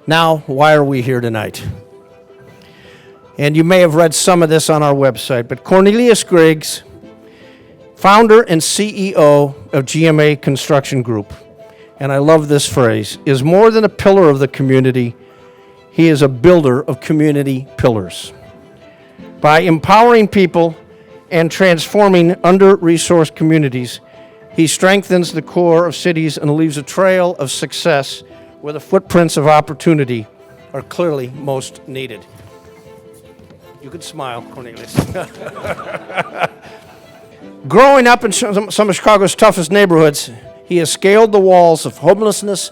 Now, why are we here tonight? And you may have read some of this on our website, but Cornelius Griggs, founder and CEO of GMA Construction Group, and I love this phrase, is more than a pillar of the community. He is a builder of community pillars. By empowering people and transforming under-resourced communities, he strengthens the core of cities and leaves a trail of success where the footprints of opportunity are clearly most needed. You could smile, Cornelius. Growing up in some of Chicago's toughest neighborhoods, he has scaled the walls of homelessness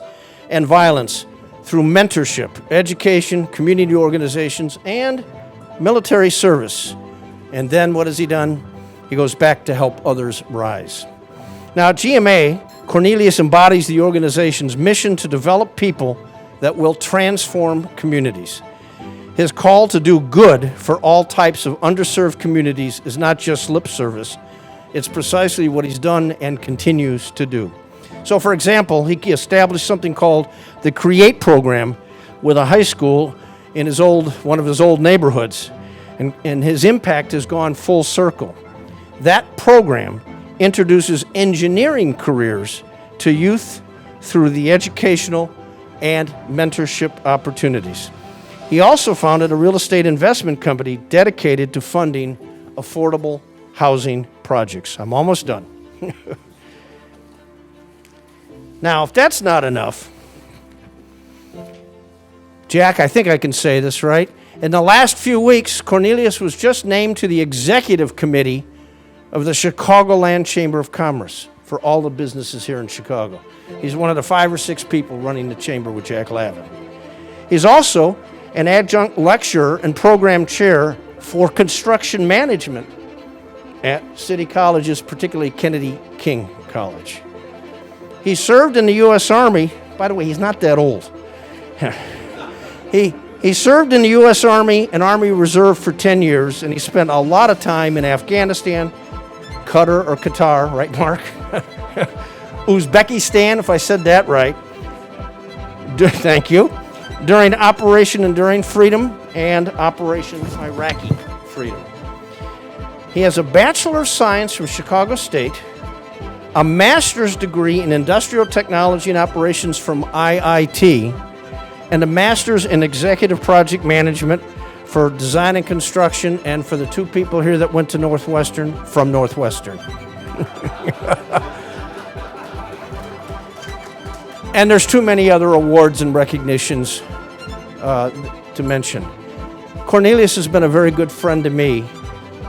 and violence through mentorship, education, community organizations, and military service. And then what has he done? He goes back to help others rise. Now at GMA, Cornelius embodies the organization's mission to develop people that will transform communities. His call to do good for all types of underserved communities is not just lip service. It's precisely what he's done and continues to do. So, for example, he established something called the CREATE program with a high school in one of his old neighborhoods, and his impact has gone full circle. That program introduces engineering careers to youth through the educational and mentorship opportunities. He also founded a real estate investment company dedicated to funding affordable housing projects. I'm almost done. Now, if that's not enough, Jack, I think I can say this, right? In the last few weeks, Cornelius was just named to the executive committee of the Chicagoland Chamber of Commerce for all the businesses here in Chicago. He's one of the 5 or 6 people running the chamber with Jack Lavin. He's also an adjunct lecturer and program chair for construction management at city colleges, particularly Kennedy King College. He served in the U.S. Army. By the way, he's not that old. He served in the U.S. Army and Army Reserve for 10 years, and he spent a lot of time in Afghanistan, Qatar, right, Mark? Uzbekistan, if I said that right. Thank you. During Operation Enduring Freedom and Operation Iraqi Freedom. He has a Bachelor of Science from Chicago State, a master's degree in Industrial Technology and Operations from IIT, and a master's in Executive Project Management for Design and Construction, and for the 2 people here that went to Northwestern, from Northwestern. And there's too many other awards and recognitions to mention. Cornelius has been a very good friend to me.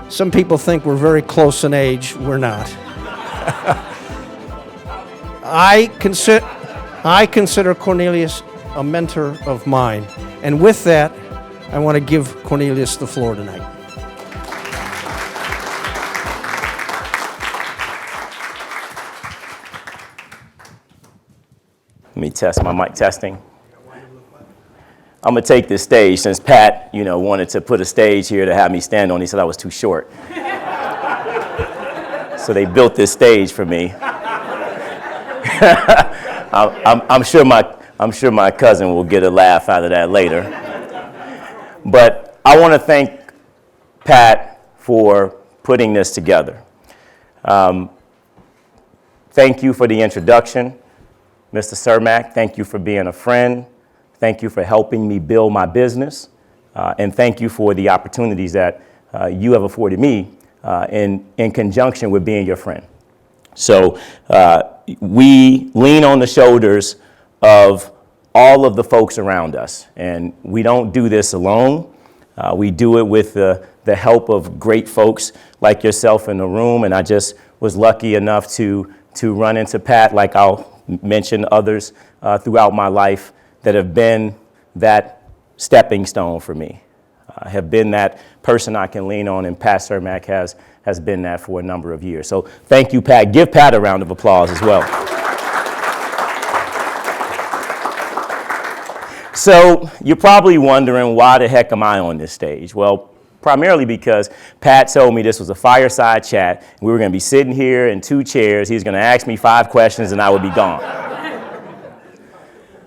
Some people think we're very close in age. We're not. I consider Cornelius a mentor of mine. And with that, I want to give Cornelius the floor tonight. Let me test my mic testing. I'm gonna take this stage since Pat, wanted to put a stage here to have me stand on. He said I was too short. So they built this stage for me. I'm sure my cousin will get a laugh out of that later. But I want to thank Pat for putting this together. Thank you for the introduction. Mr. Cermak, thank you for being a friend. Thank you for helping me build my business. And thank you for the opportunities that you have afforded me in conjunction with being your friend. So we lean on the shoulders of all of the folks around us. And we don't do this alone. We do it with the help of great folks like yourself in the room. And I just was lucky enough to run into Pat, like I'll mention others throughout my life that have been that stepping stone for me, have been that person I can lean on, and Pat Cermak has been that for a number of years. So thank you, Pat. Give Pat a round of applause as well. So you're probably wondering, why the heck am I on this stage? Well, primarily because Pat told me this was a fireside chat. We were going to be sitting here in 2 chairs. He's going to ask me 5 questions and I would be gone.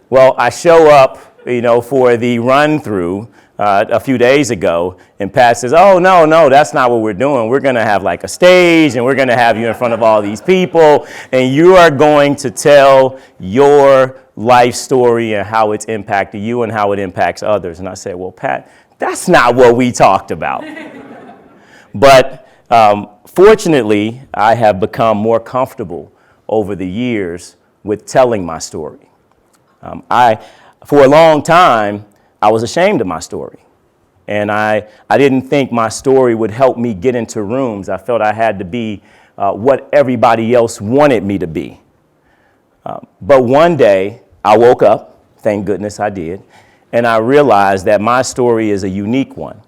Well, I show up for the run through a few days ago, and Pat says, "Oh, no, that's not what we're doing. We're going to have like a stage, and we're going to have you in front of all these people, and you are going to tell your life story and how it's impacted you and how it impacts others." And I said, "Well, Pat, that's not what we talked about." But fortunately, I have become more comfortable over the years with telling my story. For a long time, I was ashamed of my story. And I didn't think my story would help me get into rooms. I felt I had to be what everybody else wanted me to be. But one day, I woke up, thank goodness I did, and I realized that my story is a unique one,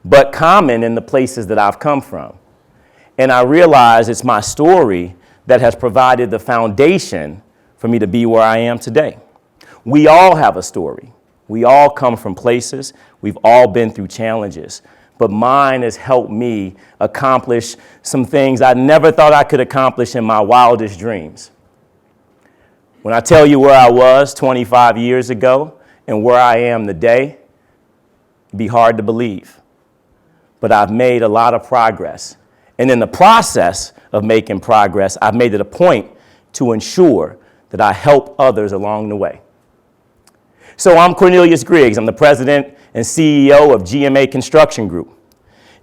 but common in the places that I've come from. And I realized it's my story that has provided the foundation for me to be where I am today. We all have a story. We all come from places. We've all been through challenges. But mine has helped me accomplish some things I never thought I could accomplish in my wildest dreams. When I tell you where I was 25 years ago and where I am today, it'd be hard to believe. But I've made a lot of progress. And in the process of making progress, I've made it a point to ensure that I help others along the way. So I'm Cornelius Griggs. I'm the president and CEO of GMA Construction Group.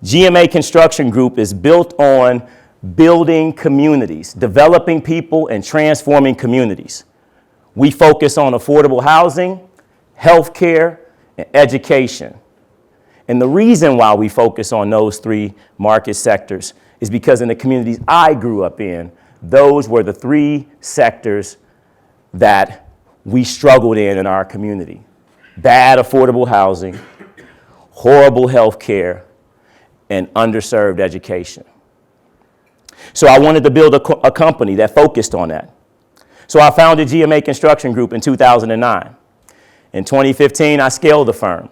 GMA Construction Group is built on building communities, developing people, and transforming communities. We focus on affordable housing, healthcare, and education. And the reason why we focus on those three market sectors is because in the communities I grew up in, those were the three sectors that we struggled in our community. Bad affordable housing, horrible health care, and underserved education. So I wanted to build a company that focused on that. So I founded GMA Construction Group in 2009. In 2015, I scaled the firm.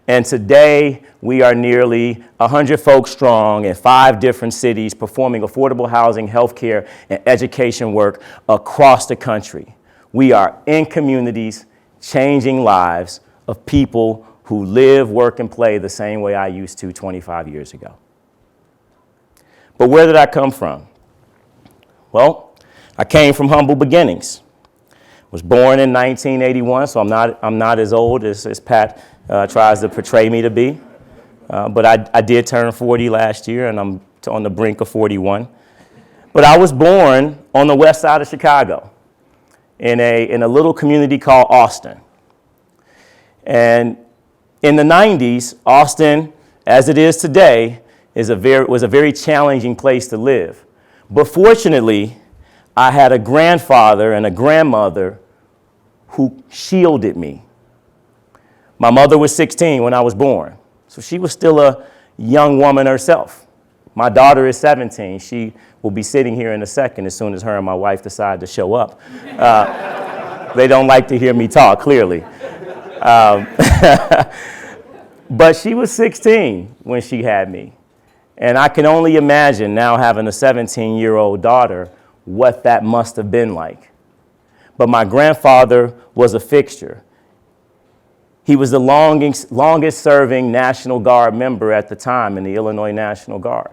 And today, we are nearly 100 folks strong in 5 different cities performing affordable housing, healthcare, and education work across the country. We are in communities, changing lives of people who live, work, and play the same way I used to 25 years ago. But where did I come from? Well, I came from humble beginnings. Was born in 1981, so I'm not as old as Pat tries to portray me to be. But I did turn 40 last year, and I'm on the brink of 41. But I was born on the west side of Chicago in a little community called Austin. And in the 90s, Austin, as it is today, was a very challenging place to live. But fortunately, I had a grandfather and a grandmother who shielded me. My mother was 16 when I was born, so she was still a young woman herself. My daughter is 17. She will be sitting here in a second as soon as her and my wife decide to show up. They don't like to hear me talk, clearly. But she was 16 when she had me. And I can only imagine now having a 17-year-old daughter what that must have been like. But my grandfather was a fixture. He was the longest serving National Guard member at the time in the Illinois National Guard.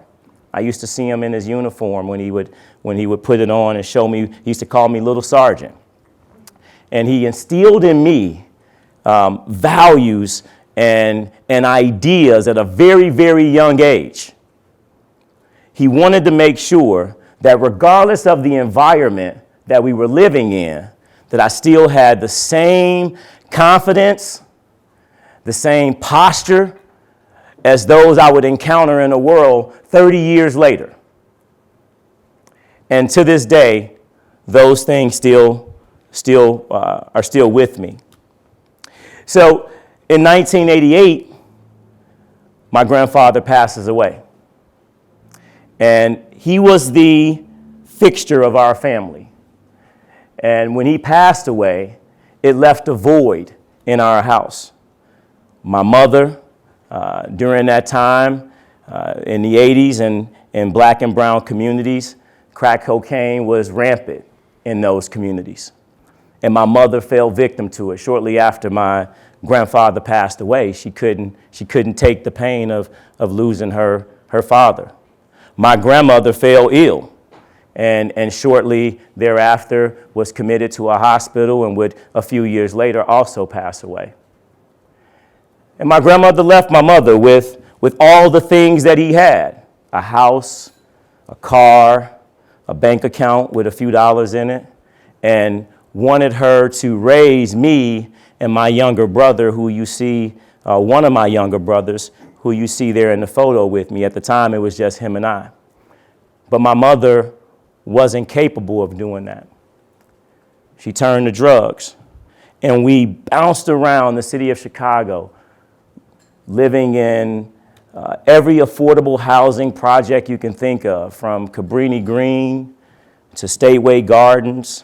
I used to see him in his uniform when he would put it on and show me. He used to call me Little Sergeant. And he instilled in me values and ideas at a very, very young age. He wanted to make sure that regardless of the environment that we were living in, that I still had the same confidence, the same posture as those I would encounter in the world 30 years later. And to this day, those things still are still with me. So in 1988, my grandfather passes away. And he was the fixture of our family. And when he passed away, it left a void in our house. My mother, during that time, in the 80s and in black and brown communities, crack cocaine was rampant in those communities. And my mother fell victim to it. Shortly after my grandfather passed away, she couldn't take the pain of losing her father. My grandmother fell ill and shortly thereafter was committed to a hospital and would a few years later also pass away. And my grandmother left my mother with all the things that he had: a house, a car, a bank account with a few dollars in it, and wanted her to raise me and my younger brother, who you see, one of my younger brothers, who you see there in the photo with me. At the time, it was just him and I. But my mother wasn't capable of doing that. She turned to drugs, and we bounced around the city of Chicago, living in every affordable housing project you can think of, from Cabrini Green to Stateway Gardens.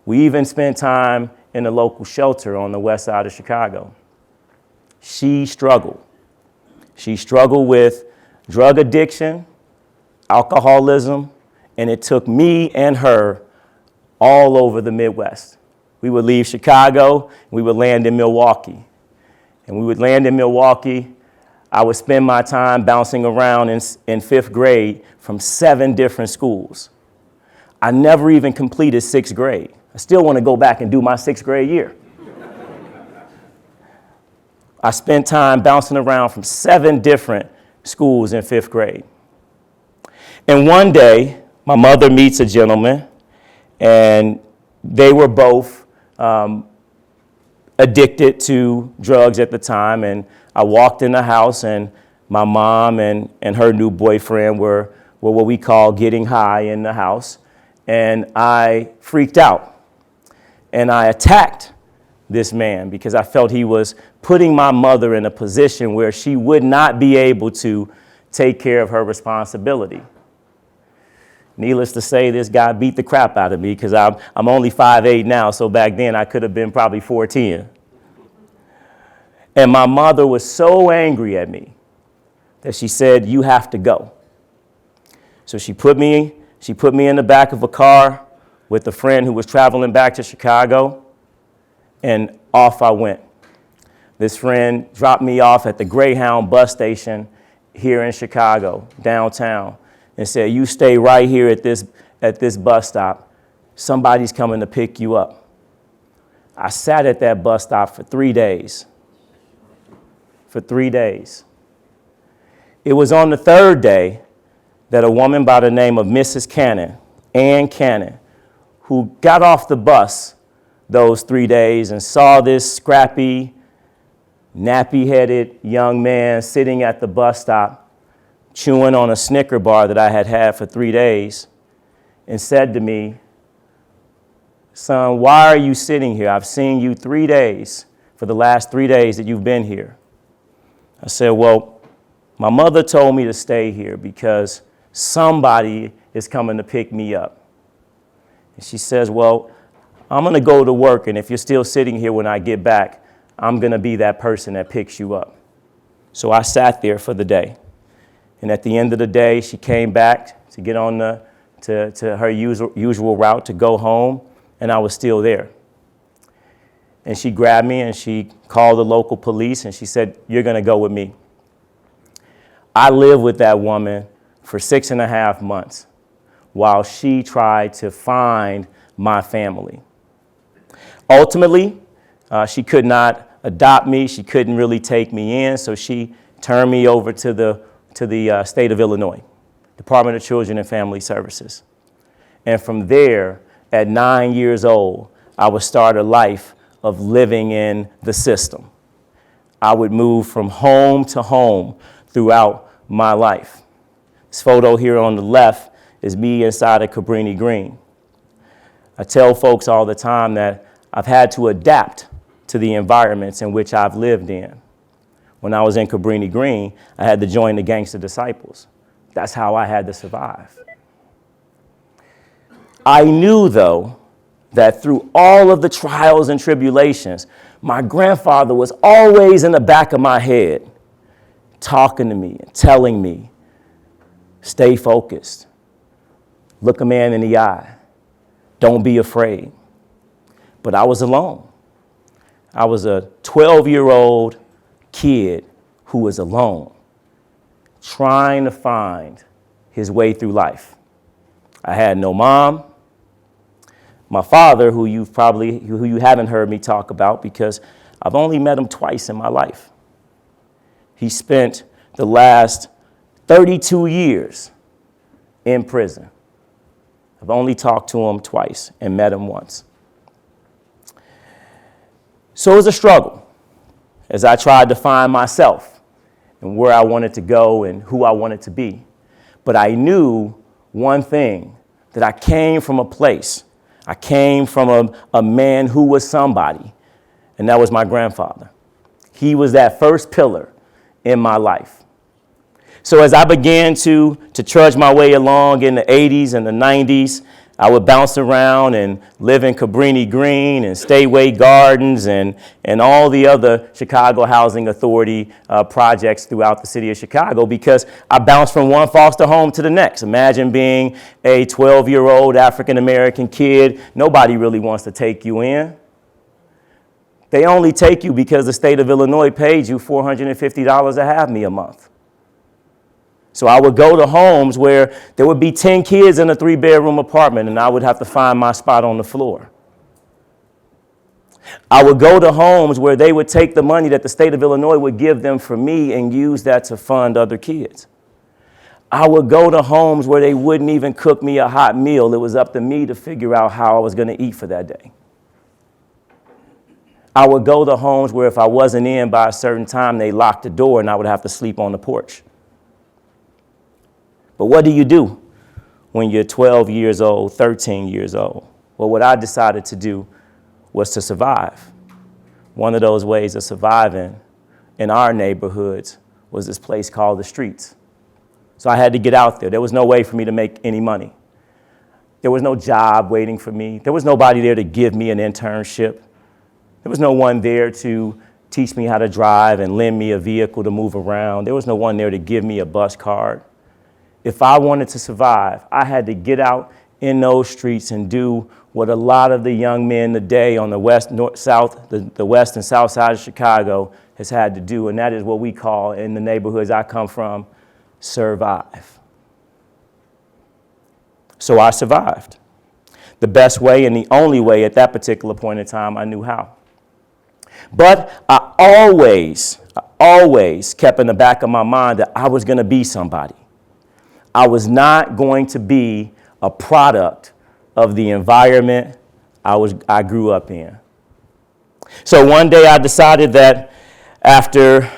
We even spent time in a local shelter on the west side of Chicago. She struggled. She struggled with drug addiction, alcoholism, and it took me and her all over the Midwest. We would leave Chicago, we would land in Milwaukee. And we would land in Milwaukee. I would spend my time bouncing around in fifth grade from 7 different schools. I never even completed 6th grade. I still want to go back and do my 6th grade year. I spent time bouncing around from 7 different schools in 5th grade. And one day, my mother meets a gentleman, and they were both addicted to drugs at the time. And I walked in the house, and my mom and her new boyfriend were what we call getting high in the house. And I freaked out. And I attacked this man because I felt he was putting my mother in a position where she would not be able to take care of her responsibility. Needless to say, this guy beat the crap out of me because I'm only 5'8" now, so back then I could have been probably 4'10". And my mother was so angry at me that she said, "You have to go." So she put me in the back of a car with a friend who was traveling back to Chicago, and off I went. This friend dropped me off at the Greyhound bus station here in Chicago, downtown, and said, "You stay right here at this bus stop. Somebody's coming to pick you up." I sat at that bus stop for 3 days. For 3 days. It was on the 3rd day that a woman by the name of Mrs. Cannon, Ann Cannon, who got off the bus those 3 days and saw this scrappy, nappy-headed young man sitting at the bus stop, chewing on a Snicker bar that I had had for 3 days, and said to me, "Son, why are you sitting here? I've seen you 3 days, for the last 3 days that you've been here." I said, "Well, my mother told me to stay here because somebody is coming to pick me up." And she says, "Well, I'm going to go to work, and if you're still sitting here when I get back, I'm going to be that person that picks you up." So I sat there for the day. And at the end of the day, she came back to get on to her usual route to go home, and I was still there. And she grabbed me and she called the local police, and she said, "You're going to go with me." I lived with that woman for 6.5 months while she tried to find my family. Ultimately, she could not adopt me. She couldn't really take me in, so she turned me over to the state of Illinois, Department of Children and Family Services. And from there, at 9 years old, I would start a life of living in the system. I would move from home to home throughout my life. This photo here on the left is me inside of Cabrini Green. I tell folks all the time that I've had to adapt to the environments in which I've lived in. When I was in Cabrini Green, I had to join the Gangster Disciples. That's how I had to survive. I knew, though, that through all of the trials and tribulations, my grandfather was always in the back of my head, talking to me and telling me, "Stay focused. Look a man in the eye. Don't be afraid." but I was alone. I was a 12-year-old kid who was alone, trying to find his way through life. I had no mom. My father, who you haven't heard me talk about because I've only met him twice in my life. He spent the last 32 years in prison. I've only talked to him twice and met him once. So it was a struggle as I tried to find myself and where I wanted to go and who I wanted to be. But I knew one thing, that I came from a place. I came from a man who was somebody, and that was my grandfather. He was that first pillar in my life. So as I began to trudge my way along in the 80s and the 90s, I would bounce around and live in Cabrini Green and Stateway Gardens and all the other Chicago Housing Authority projects throughout the city of Chicago because I bounced from one foster home to the next. Imagine being a 12-year-old African-American kid. Nobody really wants to take you in. They only take you because the state of Illinois paid you $450 to have me a month. So I would go to homes where there would be 10 kids in a 3-bedroom apartment and I would have to find my spot on the floor. I would go to homes where they would take the money that the state of Illinois would give them for me and use that to fund other kids. I would go to homes where they wouldn't even cook me a hot meal. It was up to me to figure out how I was going to eat for that day. I would go to homes where if I wasn't in by a certain time, they locked the door and I would have to sleep on the porch. But what do you do when you're 12 years old, 13 years old? Well, what I decided to do was to survive. One of those ways of surviving in our neighborhoods was this place called the streets. So I had to get out there. There was no way for me to make any money. There was no job waiting for me. There was nobody there to give me an internship. There was no one there to teach me how to drive and lend me a vehicle to move around. There was no one there to give me a bus card. If I wanted to survive, I had to get out in those streets and do what a lot of the young men today on the west, north, south, the west and south side of Chicago has had to do, and that is what we call, in the neighborhoods I come from, survive. So I survived. The best way and the only way at that particular point in time I knew how. But I always kept in the back of my mind that I was going to be somebody. I was not going to be a product of the environment I grew up in. So one day I decided that after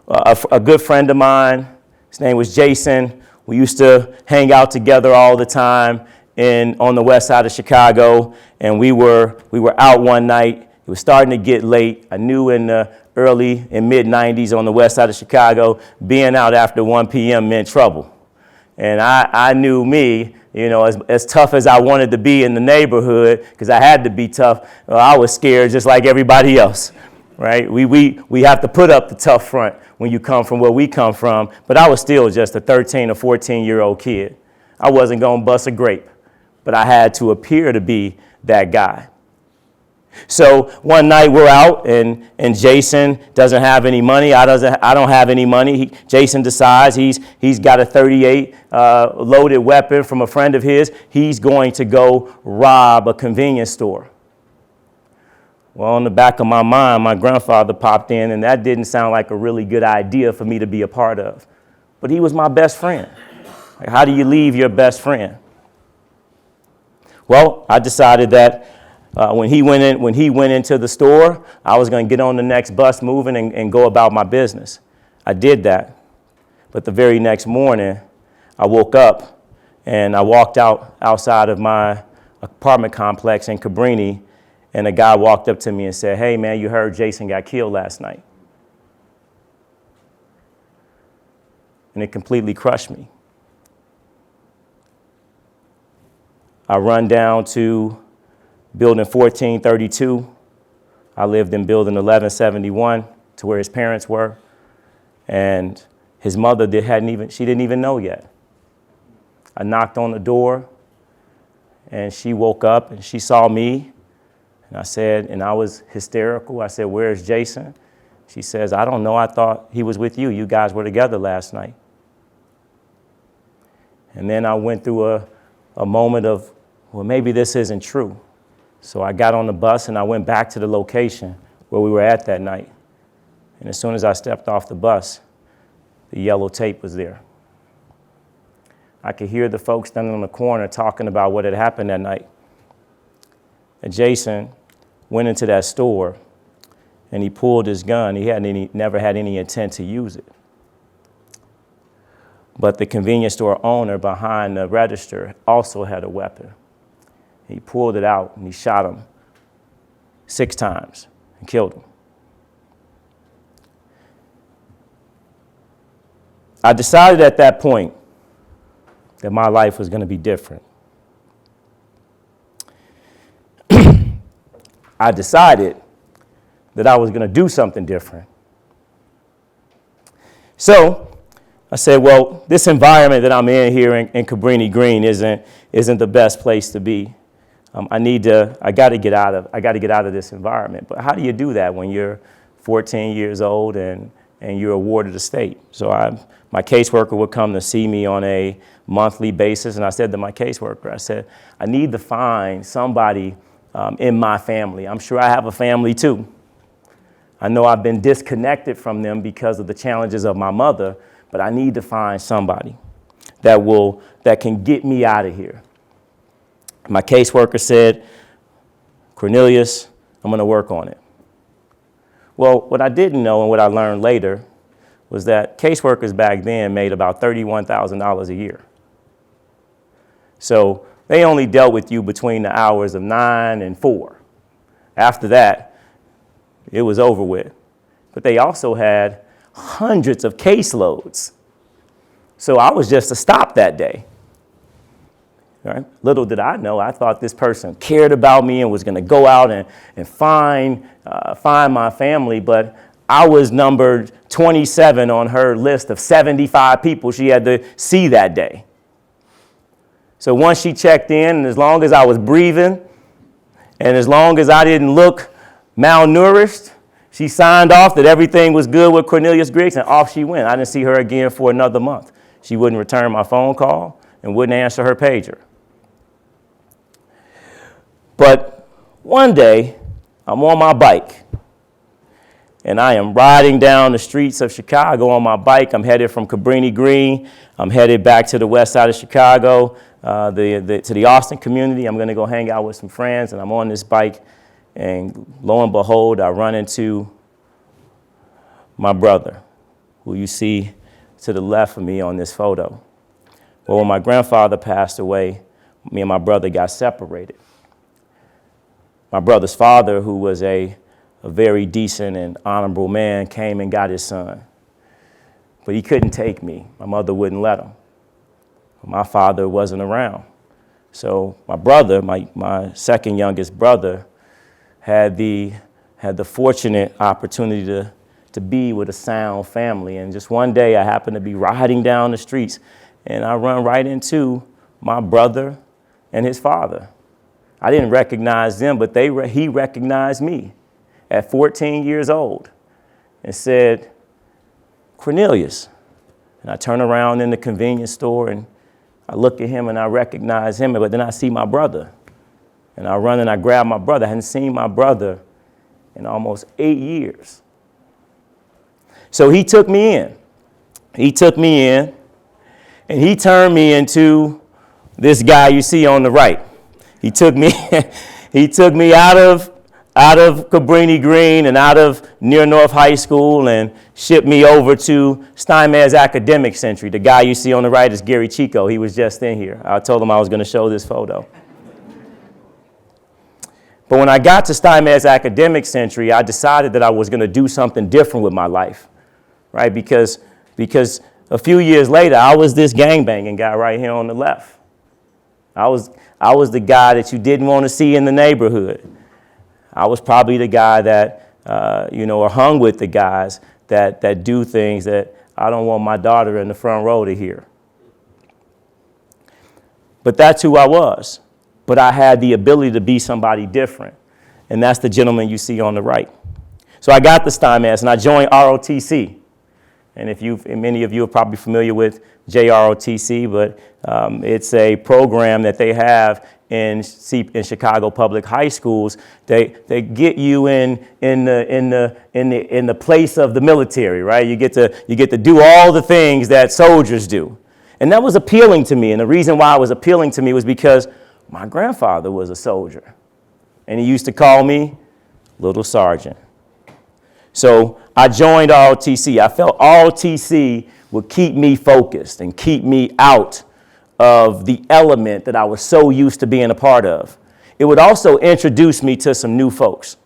a good friend of mine, his name was Jason, we used to hang out together all the time on the west side of Chicago, and we were out one night. It was starting to get late. I knew in the early and mid-90s on the west side of Chicago, being out after 1 p.m. meant trouble. And I knew me, as tough as I wanted to be in the neighborhood, because I had to be tough, I was scared just like everybody else, right? We have to put up the tough front when you come from where we come from, but I was still just a 13 or 14-year-old kid. I wasn't going to bust a grape, but I had to appear to be that guy. So one night we're out and Jason doesn't have any money. I don't have any money. Jason decides he's got a .38 loaded weapon from a friend of his. He's going to go rob a convenience store. Well, on the back of my mind, my grandfather popped in, and that didn't sound like a really good idea for me to be a part of. But he was my best friend. Like, how do you leave your best friend? Well, I decided that when he went into the store, I was going to get on the next bus moving and go about my business. I did that. But the very next morning, I woke up and I walked outside of my apartment complex in Cabrini, and a guy walked up to me and said, "Hey, man, you heard Jason got killed last night." And it completely crushed me. I run down to building 1432. I lived in building 1171 to where his parents were. And his mother she didn't even know yet. I knocked on the door and she woke up and she saw me And I was hysterical. I said, "Where's Jason?" She says, "I don't know. I thought he was with you. You guys were together last night." And then I went through a moment of, well, maybe this isn't true. So I got on the bus and I went back to the location where we were at that night. And as soon as I stepped off the bus, the yellow tape was there. I could hear the folks standing on the corner talking about what had happened that night. And Jason went into that store and he pulled his gun. He never had any intent to use it. But the convenience store owner behind the register also had a weapon. He pulled it out and he shot him 6 times and killed him. I decided at that point that my life was going to be different. I decided that I was going to do something different. So I said, well, this environment that I'm in here in Cabrini Green isn't the best place to be. I got to get out of this environment. But how do you do that when you're 14 years old and you're a ward of the state? So my caseworker would come to see me on a monthly basis, and I said to my caseworker, I said, I need to find somebody in my family. I'm sure I have a family too. I know I've been disconnected from them because of the challenges of my mother, but I need to find somebody that can get me out of here. My caseworker said, Cornelius, I'm going to work on it. Well, what I didn't know and what I learned later was that caseworkers back then made about $31,000 a year. So they only dealt with you between the hours of 9 and 4. After that, it was over with. But they also had hundreds of caseloads. So I was just a stop that day. Right? Little did I know, I thought this person cared about me and was going to go out and find my family, but I was numbered 27 on her list of 75 people she had to see that day. So once she checked in, and as long as I was breathing, and as long as I didn't look malnourished, she signed off that everything was good with Cornelius Griggs, and off she went. I didn't see her again for another month. She wouldn't return my phone call and wouldn't answer her pager. But one day, I'm on my bike, and I am riding down the streets of Chicago on my bike. I'm headed from Cabrini Green. I'm headed back to the west side of Chicago, to the Austin community. I'm going to go hang out with some friends, and I'm on this bike, and lo and behold, I run into my brother, who you see to the left of me on this photo. Well, when my grandfather passed away, me and my brother got separated. My brother's father, who was a very decent and honorable man, came and got his son. But he couldn't take me. My mother wouldn't let him. My father wasn't around. So my brother, my second youngest brother, had the fortunate opportunity to be with a sound family. And just one day I happened to be riding down the streets, and I run right into my brother and his father. I didn't recognize them, but he recognized me at 14 years old and said, Cornelius. And I turn around in the convenience store and I look at him and I recognize him, but then I see my brother. And I run and I grab my brother. I hadn't seen my brother in almost 8 years. So he took me in. And he turned me into this guy you see on the right. He took me out of Cabrini Green and out of Near North High School and shipped me over to Steinmetz Academic Century. The guy you see on the right is Gary Chico. He was just in here. I told him I was going to show this photo. But when I got to Steinmetz Academic Century, I decided that I was going to do something different with my life, right? Because a few years later, I was this gangbanging guy right here on the left. I was the guy that you didn't want to see in the neighborhood. I was probably the guy that, or hung with the guys that do things that I don't want my daughter in the front row to hear. But that's who I was. But I had the ability to be somebody different. and that's the gentleman you see on the right. So I got the STYMAS, and I joined ROTC. And many of you are probably familiar with JROTC, but it's a program that they have in Chicago public high schools. They get you in the place of the military, right? You get to do all the things that soldiers do. And that was appealing to me. And the reason why it was appealing to me was because my grandfather was a soldier. And he used to call me Little Sergeant. So I joined ROTC. I felt ROTC would keep me focused and keep me out of the element that I was so used to being a part of. It would also introduce me to some new folks.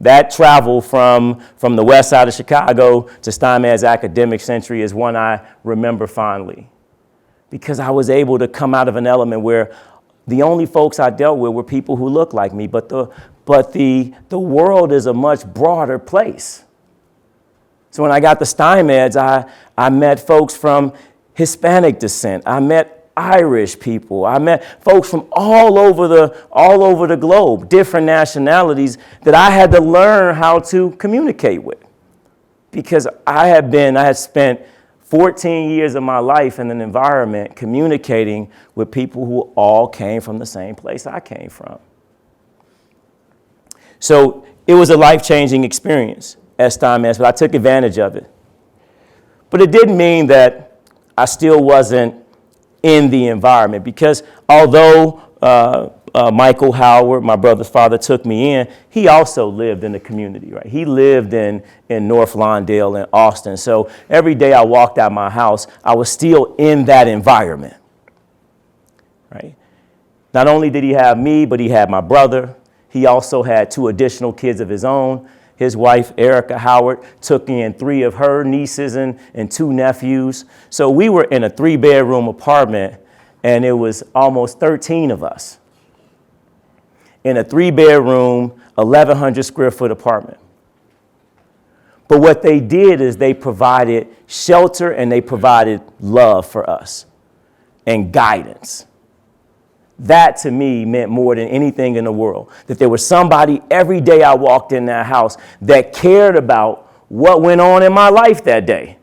That travel from the west side of Chicago to STYMAS Academic Century is one I remember fondly, because I was able to come out of an element where the only folks I dealt with were people who looked like me, but the world is a much broader place. So when I got the STYMAS, I met folks from Hispanic descent. I met Irish people. I met folks from all over the globe, different nationalities that I had to learn how to communicate with, because I had spent 14 years of my life in an environment communicating with people who all came from the same place I came from. So it was a life-changing experience at STYMAS, but I took advantage of it. But it didn't mean that I still wasn't in the environment, because although Michael Howard, my brother's father, took me in, he also lived in the community, right? He lived in North Lawndale and Austin. So every day I walked out my house, I was still in that environment, right? Not only did he have me, but he had my brother. He also had 2 additional kids of his own. His wife, Erica Howard, took in 3 of her nieces and 2 nephews. So we were in a 3-bedroom apartment, and it was almost 13 of us in a 3-bedroom, 1,100 square foot apartment. But what they did is they provided shelter and they provided love for us and guidance. That to me meant more than anything in the world, that there was somebody every day I walked in that house that cared about what went on in my life that day.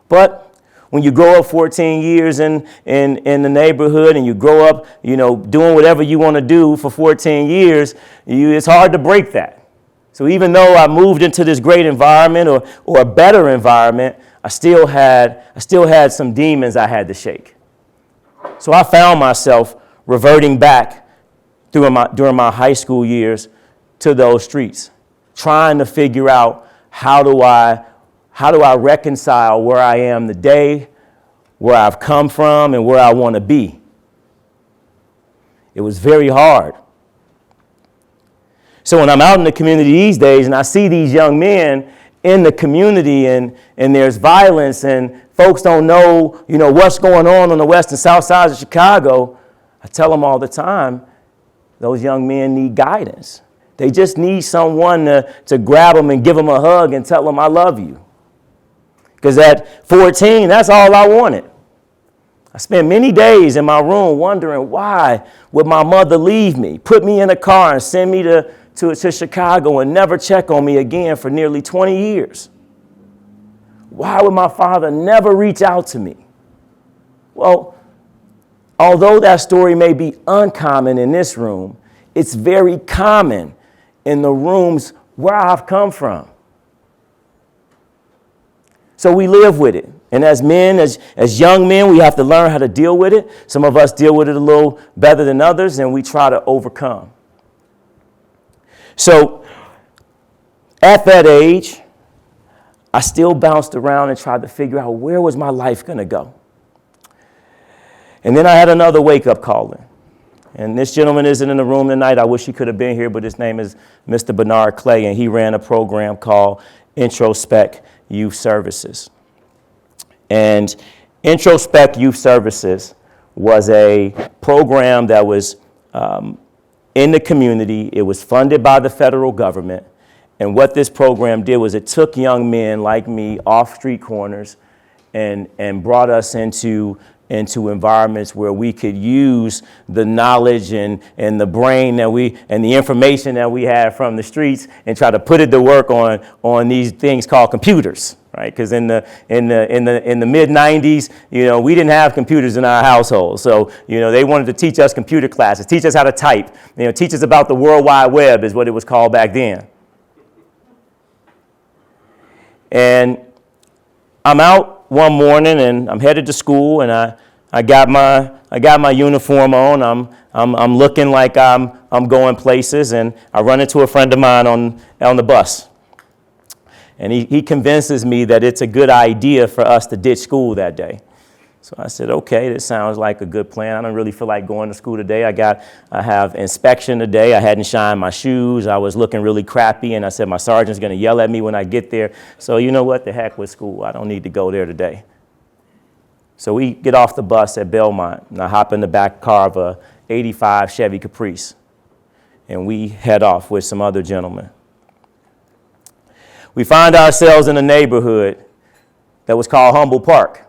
But when you grow up 14 years in the neighborhood and you grow up, doing whatever you want to do for 14 years, it's hard to break that. So even though I moved into this great environment or a better environment, I still had some demons I had to shake. So I found myself reverting back during my high school years to those streets, trying to figure out how do I reconcile where I am today, where I've come from, and where I want to be. It was very hard. So when I'm out in the community these days and I see these young men in the community and there's violence and folks don't know, what's going on the west and south sides of Chicago, I tell them all the time, those young men need guidance. They just need someone to grab them and give them a hug and tell them, I love you. Because at 14, that's all I wanted. I spent many days in my room wondering, why would my mother leave me, put me in a car and send me to Chicago and never check on me again for nearly 20 years? Why would my father never reach out to me? Well, although that story may be uncommon in this room, it's very common in the rooms where I've come from. So we live with it. And as men, as young men, we have to learn how to deal with it. Some of us deal with it a little better than others, and we try to overcome. So at that age, I still bounced around and tried to figure out, where was my life going to go? And then I had another wake-up calling. And this gentleman isn't in the room tonight. I wish he could have been here, but his name is Mr. Bernard Clay, and he ran a program called Introspect Youth Services. And Introspect Youth Services was a program that was in the community. It was funded by the federal government. And what this program did was it took young men like me off street corners and brought us into into environments where we could use the knowledge and the brain and the information that we have from the streets and try to put it to work on these things called computers, right? Because in the mid 90s, we didn't have computers in our household. So, they wanted to teach us computer classes, teach us how to type, teach us about the World Wide Web is what it was called back then. And I'm out one morning and I'm headed to school, and I got my uniform on. I'm looking like I'm going places, and I run into a friend of mine on the bus. And he convinces me that it's a good idea for us to ditch school that day. So I said, okay, this sounds like a good plan. I don't really feel like going to school today. I have inspection today. I hadn't shined my shoes. I was looking really crappy, and I said my sergeant's going to yell at me when I get there. So you know what? The heck with school. I don't need to go there today. So we get off the bus at Belmont, and I hop in the back car of a '85 Chevy Caprice, and we head off with some other gentlemen. We find ourselves in a neighborhood that was called Humble Park.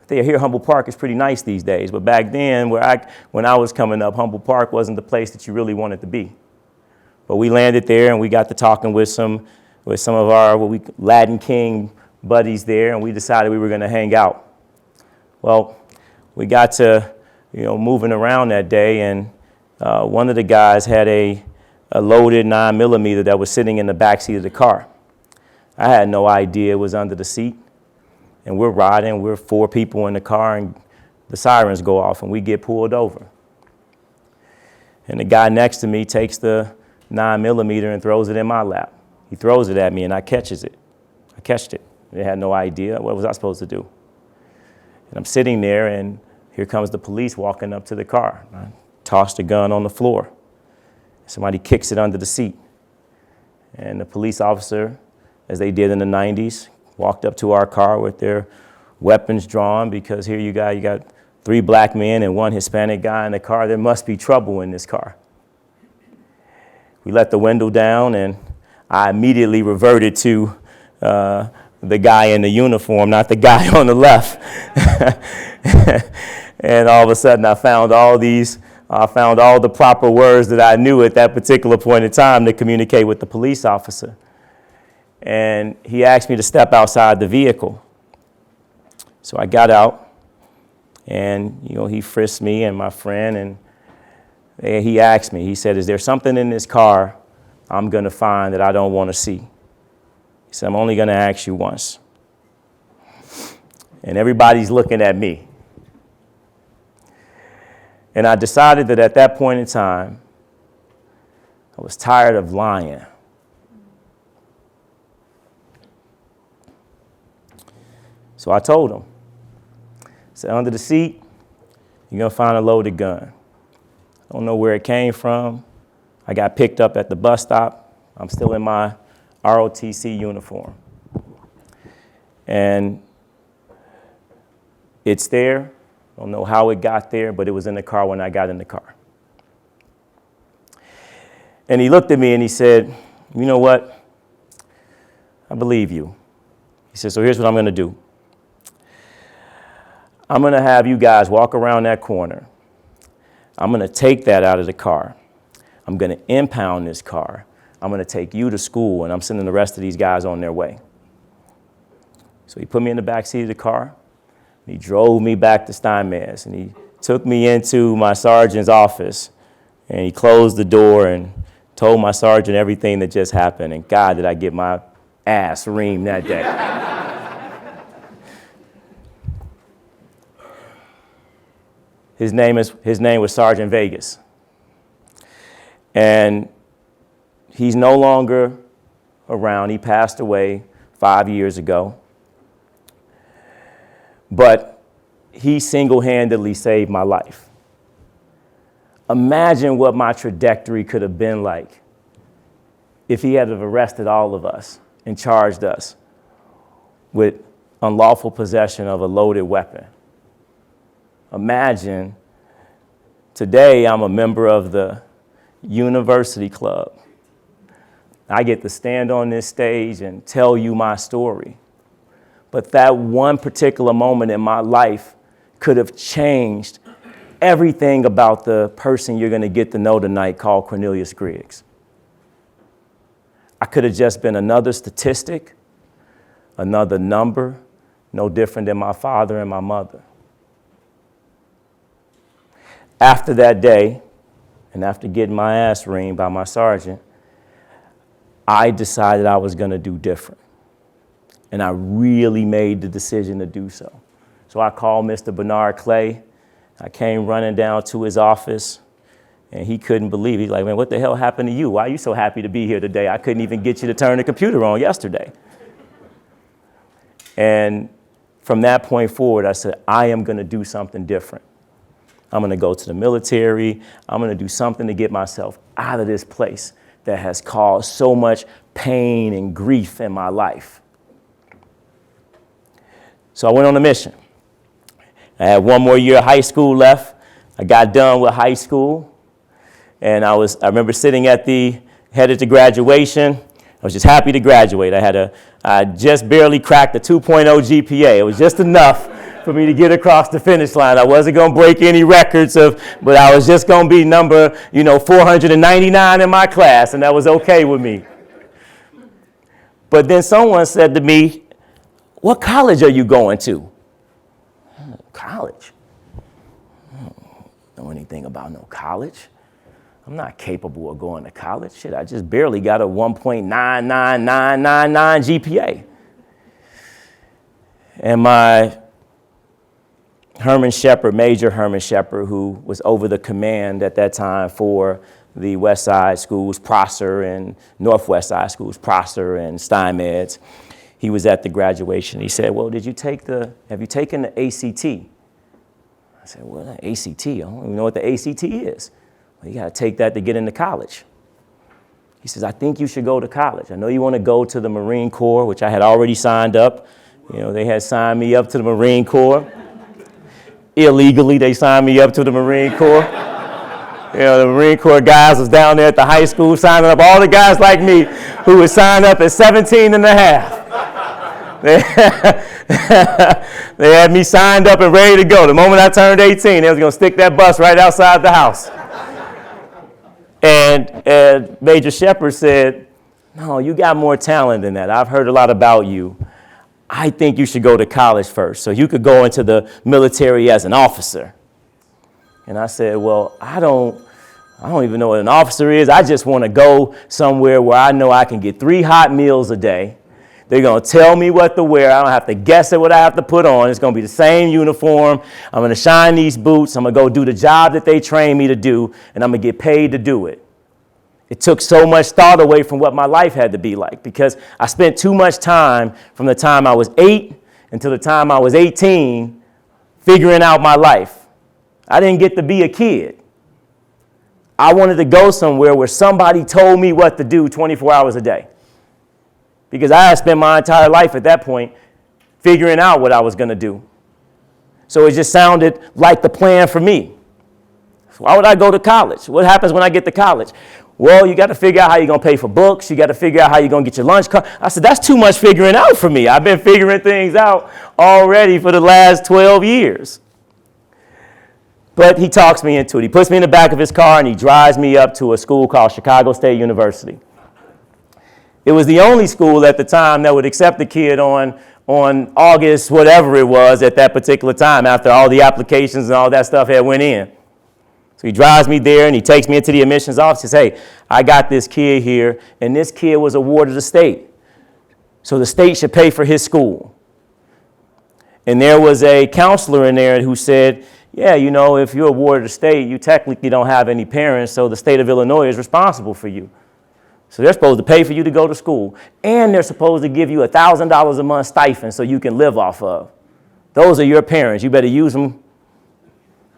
I hear Humble Park is pretty nice these days, but back then, when I was coming up, Humble Park wasn't the place that you really wanted to be. But we landed there, and we got to talking with some of our Latin King buddies there, and we decided we were going to hang out. Well, we got to moving around that day, and one of the guys had a loaded 9mm that was sitting in the backseat of the car. I had no idea it was under the seat. And we're riding, we're 4 people in the car, and the sirens go off, and we get pulled over. And the guy next to me takes the 9mm and throws it in my lap. He throws it at me, and I catched it. I had no idea. What was I supposed to do? And I'm sitting there, and here comes the police walking up to the car. I tossed the gun on the floor. Somebody kicks it under the seat. And the police officer, as they did in the 90s, walked up to our car with their weapons drawn, because here you got 3 black men and 1 Hispanic guy in the car. There must be trouble in this car. We let the window down, and I immediately reverted to the guy in the uniform, not the guy on the left. And all of a sudden, I found all the proper words that I knew at that particular point in time to communicate with the police officer. And he asked me to step outside the vehicle. So I got out, and he frisked me and my friend, and he asked me, he said, is there something in this car I'm going to find that I don't want to see? He said, I'm only going to ask you once. And everybody's looking at me. And I decided that at that point in time, I was tired of lying. So I told him, I said, under the seat, you're going to find a loaded gun. I don't know where it came from. I got picked up at the bus stop. I'm still in my ROTC uniform. And it's there. I don't know how it got there, but it was in the car when I got in the car. And he looked at me and he said, you know what? I believe you. He said, so here's what I'm going to do. I'm going to have you guys walk around that corner. I'm going to take that out of the car. I'm going to impound this car. I'm going to take you to school, and I'm sending the rest of these guys on their way. So he put me in the back seat of the car. And he drove me back to Steinmetz, and he took me into my sergeant's office, and he closed the door and told my sergeant everything that just happened. And God, did I get my ass reamed that day. His name was Sergeant Vegas. And he's no longer around. He passed away 5 years ago. But he single-handedly saved my life. Imagine what my trajectory could have been like if he had have arrested all of us and charged us with unlawful possession of a loaded weapon. Imagine, today I'm a member of the University Club. I get to stand on this stage and tell you my story. But that one particular moment in my life could have changed everything about the person you're going to get to know tonight called Cornelius Griggs. I could have just been another statistic, another number, no different than my father and my mother. After that day, and after getting my ass reamed by my sergeant, I decided I was going to do different. And I really made the decision to do so. So I called Mr. Bernard Clay. I came running down to his office, and he couldn't believe it. He's like, man, what the hell happened to you? Why are you so happy to be here today? I couldn't even get you to turn the computer on yesterday. And from that point forward, I said, I am going to do something different. I'm going to go to the military. I'm going to do something to get myself out of this place that has caused so much pain and grief in my life. So I went on a mission. I had one more year of high school left. I got done with high school, and I remember sitting headed to graduation. I was just happy to graduate. I just barely cracked the 2.0 GPA. It was just enough for me to get across the finish line. I wasn't going to break any records but I was just going to be number, 499 in my class, and that was okay with me. But then someone said to me, what college are you going to? College? I don't know anything about no college. I'm not capable of going to college. Shit, I just barely got a 1.99999 GPA. And my Major Herman Shepard, who was over the command at that time for the West Side schools, Prosser, and Northwest Side schools, Prosser and Steinmetz, he was at the graduation. He said, well, have you taken the ACT? I said, well, ACT, I don't even know what the ACT is. Well, you got to take that to get into college. He says, I think you should go to college. I know you want to go to the Marine Corps, which I had already signed up. They had signed me up to the Marine Corps. Illegally, they signed me up to the Marine Corps. The Marine Corps guys was down there at the high school signing up all the guys like me who would sign up at 17 and a half. They had me signed up and ready to go. The moment I turned 18, they was going to stick that bus right outside the house. And Major Shepard said, no, you got more talent than that. I've heard a lot about you. I think you should go to college first so you could go into the military as an officer. And I said, well, I don't even know what an officer is. I just want to go somewhere where I know I can get 3 hot meals a day. They're going to tell me what to wear. I don't have to guess at what I have to put on. It's going to be the same uniform. I'm going to shine these boots. I'm going to go do the job that they trained me to do, and I'm going to get paid to do it. It took so much thought away from what my life had to be like because I spent too much time from the time I was 8 until the time I was 18 figuring out my life. I didn't get to be a kid. I wanted to go somewhere where somebody told me what to do 24 hours a day. Because I had spent my entire life at that point figuring out what I was going to do. So it just sounded like the plan for me. So why would I go to college? What happens when I get to college? Well, you got to figure out how you're going to pay for books. You got to figure out how you're going to get your lunch card. I said, that's too much figuring out for me. I've been figuring things out already for the last 12 years. But he talks me into it. He puts me in the back of his car and he drives me up to a school called Chicago State University. It was the only school at the time that would accept the kid on August, whatever it was at that particular time, after all the applications and all that stuff had went in. So he drives me there and he takes me into the admissions office and says, hey, I got this kid here, and this kid was awarded the state. So the state should pay for his school. And there was a counselor in there who said, yeah, if you're awarded the state, you technically don't have any parents, so the state of Illinois is responsible for you. So they're supposed to pay for you to go to school, and they're supposed to give you $1,000 a month stipend so you can live off of. Those are your parents. You better use them.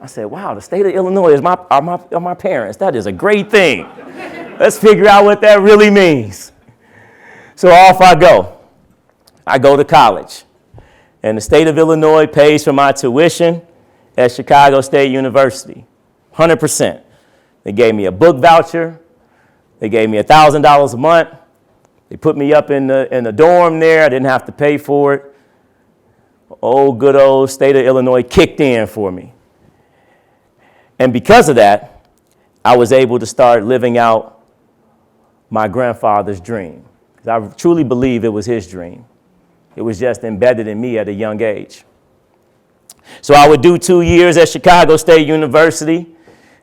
I said, wow, the state of Illinois are my parents. That is a great thing. Let's figure out what that really means. So off I go. I go to college, and the state of Illinois pays for my tuition at Chicago State University, 100%. They gave me a book voucher. They gave me $1,000 a month. They put me up in the dorm there. I didn't have to pay for it. old good old state of Illinois kicked in for me. And because of that, I was able to start living out my grandfather's dream. Because I truly believe it was his dream. It was just embedded in me at a young age. So I would do 2 years at Chicago State University,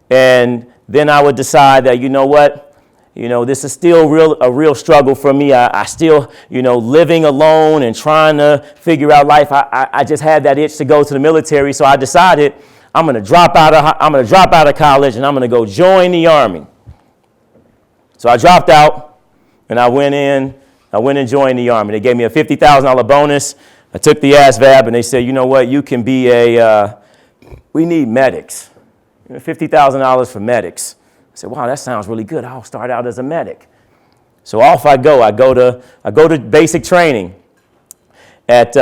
and then I would decide that, you know what, this is still a real struggle for me. I still, living alone and trying to figure out life. I just had that itch to go to the military, so I decided I'm going to drop out of college and I'm going to go join the Army. So I dropped out and I went in and joined the Army. They gave me a $50,000 bonus. I took the ASVAB and they said, you know what, you can be we need medics. $50,000 for medics. I said, wow, that sounds really good. I'll start out as a medic. So off I go. I go to basic training at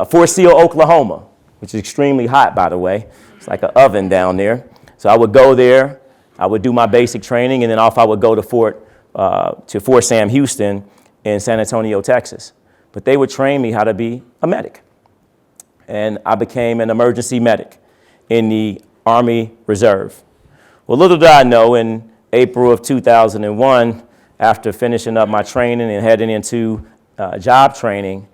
Fort Sill, Oklahoma, which is extremely hot, by the way. It's like an oven down there. So I would go there. I would do my basic training, and then off I would go to Fort Sam Houston in San Antonio, Texas. But they would train me how to be a medic. And I became an emergency medic in the Army Reserve. Well, little did I know, in April of 2001, after finishing up my training and heading into job training,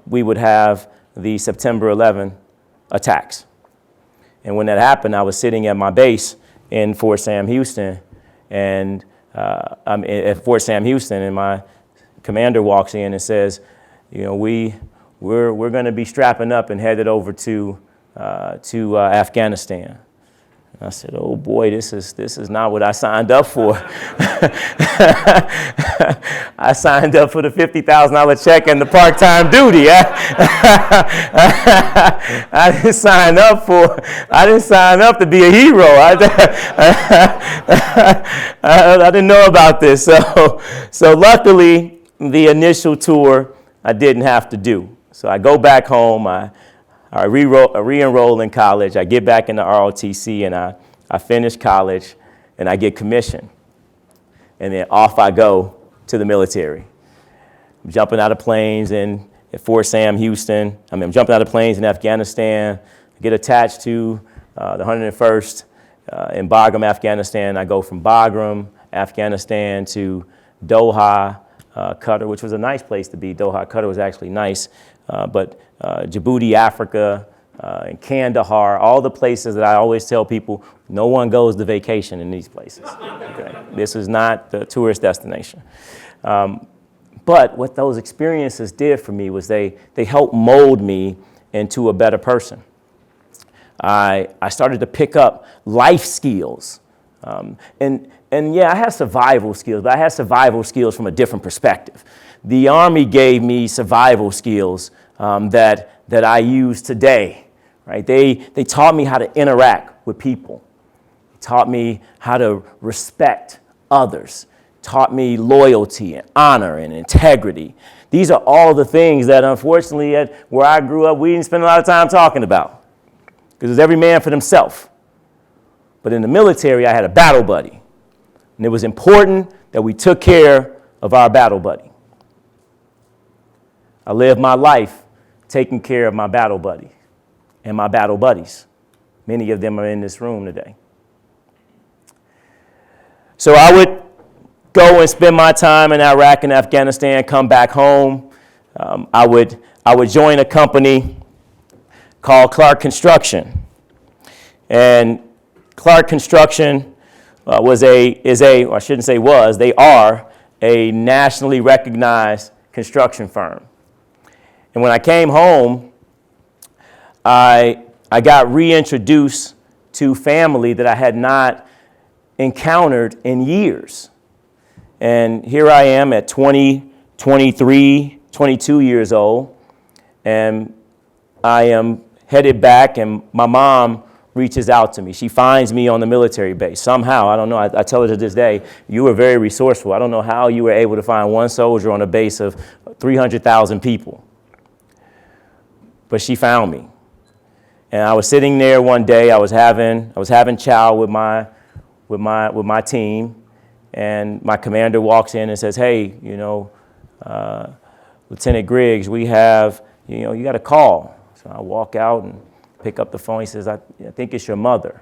we would have the September 11 attacks. And when that happened, I was sitting at my base in Fort Sam Houston, and I'm at Fort Sam Houston, and my commander walks in and says, we're going to be strapping up and headed over to Afghanistan. And I said, oh boy, this is not what I signed up for. I signed up for the $50,000 check and the part-time duty. I didn't sign up to be a hero. I didn't know about this. So luckily, the initial tour I didn't have to do. So I go back home. I re-enroll in college. I get back into ROTC, and I finish college, and I get commissioned. And then off I go to the military. I'm jumping out of planes at Fort Sam Houston. I'm jumping out of planes in Afghanistan. I get attached to the 101st in Bagram, Afghanistan. I go from Bagram, Afghanistan, to Doha, Qatar, which was a nice place to be. Doha, Qatar was actually nice. But Djibouti, Africa, and Kandahar, all the places that I always tell people, no one goes to vacation in these places. Okay? This is not the tourist destination. But what those experiences did for me was they helped mold me into a better person. I started to pick up life skills. And yeah, I had survival skills, but I had survival skills from a different perspective. The Army gave me survival skills that I use today, right? They taught me how to interact with people. Taught me how to respect others. Taught me loyalty and honor and integrity. These are all the things that, unfortunately, where I grew up, we didn't spend a lot of time talking about, because it's every man for themselves. But in the military, I had a battle buddy, and it was important that we took care of our battle buddy. I lived my life taking care of my battle buddy and my battle buddies. Many of them are in this room today. So I would go and spend my time in Iraq and Afghanistan, come back home. I would join a company called Clark Construction. And Clark Construction they are a nationally recognized construction firm. And when I came home, I got reintroduced to family that I had not encountered in years. And here I am at 20, 23, 22 years old, and I am headed back, and my mom reaches out to me. She finds me on the military base. Somehow, I don't know, I tell her to this day, you were very resourceful. I don't know how you were able to find one soldier on a base of 300,000 people. But she found me. And I was sitting there one day, I was having chow with my team, and my commander walks in and says, hey, Lieutenant Griggs, we have you got to call. So I walk out and pick up the phone. He says, I think it's your mother.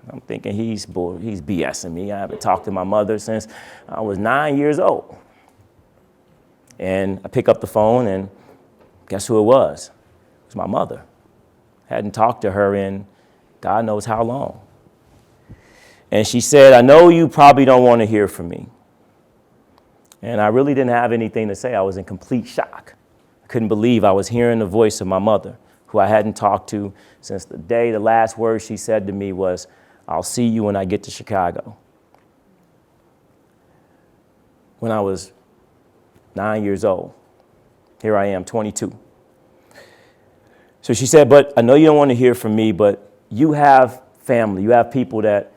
I'm thinking he's BSing me. I haven't talked to my mother since I was 9 years old. And I pick up the phone, and guess who it was? It was my mother. Hadn't talked to her in God knows how long. And she said, I know you probably don't want to hear from me. And I really didn't have anything to say. I was in complete shock. I couldn't believe I was hearing the voice of my mother, who I hadn't talked to since the last word she said to me was, I'll see you when I get to Chicago. When I was 9 years old. Here I am, 22. So she said, but I know you don't want to hear from me, but you have family. You have people that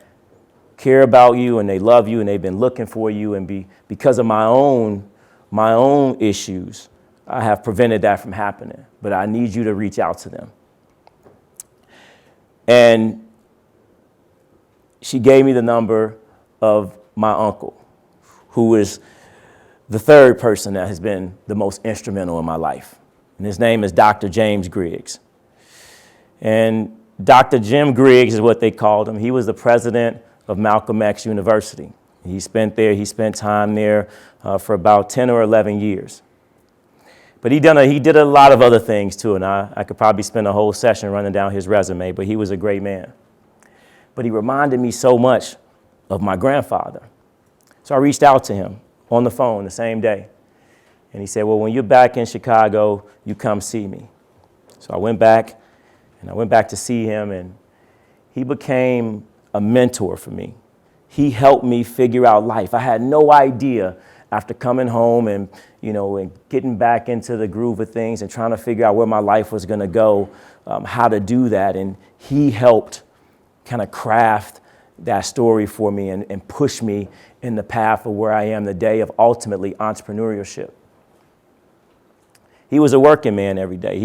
care about you and they love you and they've been looking for you. And because of my own issues, I have prevented that from happening. But I need you to reach out to them. And she gave me the number of my uncle, who is the third person that has been the most instrumental in my life. And his name is Dr. James Griggs. And Dr. Jim Griggs is what they called him. He was the president of Malcolm X University. He spent time there for about 10 or 11 years. But he did a lot of other things too, and I could probably spend a whole session running down his resume, but he was a great man. But he reminded me so much of my grandfather. So I reached out to him on the phone the same day. And he said, well, when you're back in Chicago, you come see me. So I went back to see him, and he became a mentor for me. He helped me figure out life. I had no idea after coming home and getting back into the groove of things and trying to figure out where my life was going to go, how to do that. And he helped kind of craft that story for me and push me in the path of where I am today of ultimately entrepreneurship. He was a working man every day.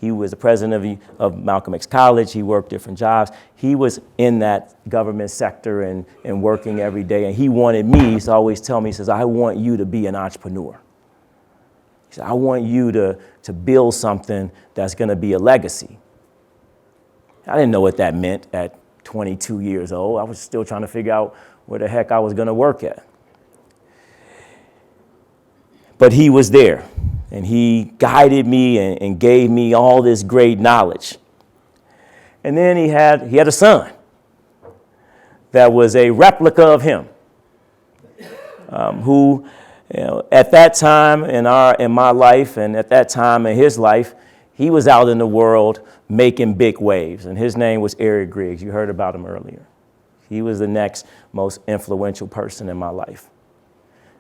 He was the president of Malcolm X College. He worked different jobs. He was in that government sector and working every day. And he wanted me to always tell me, he says, I want you to be an entrepreneur. He said, I want you to build something that's going to be a legacy. I didn't know what that meant at 22 years old. I was still trying to figure out where the heck I was going to work at. But he was there, and he guided me and gave me all this great knowledge. And then he had a son that was a replica of him, who, at that time in my life and at that time in his life, he was out in the world making big waves, and his name was Eric Griggs. You heard about him earlier. He was the next most influential person in my life.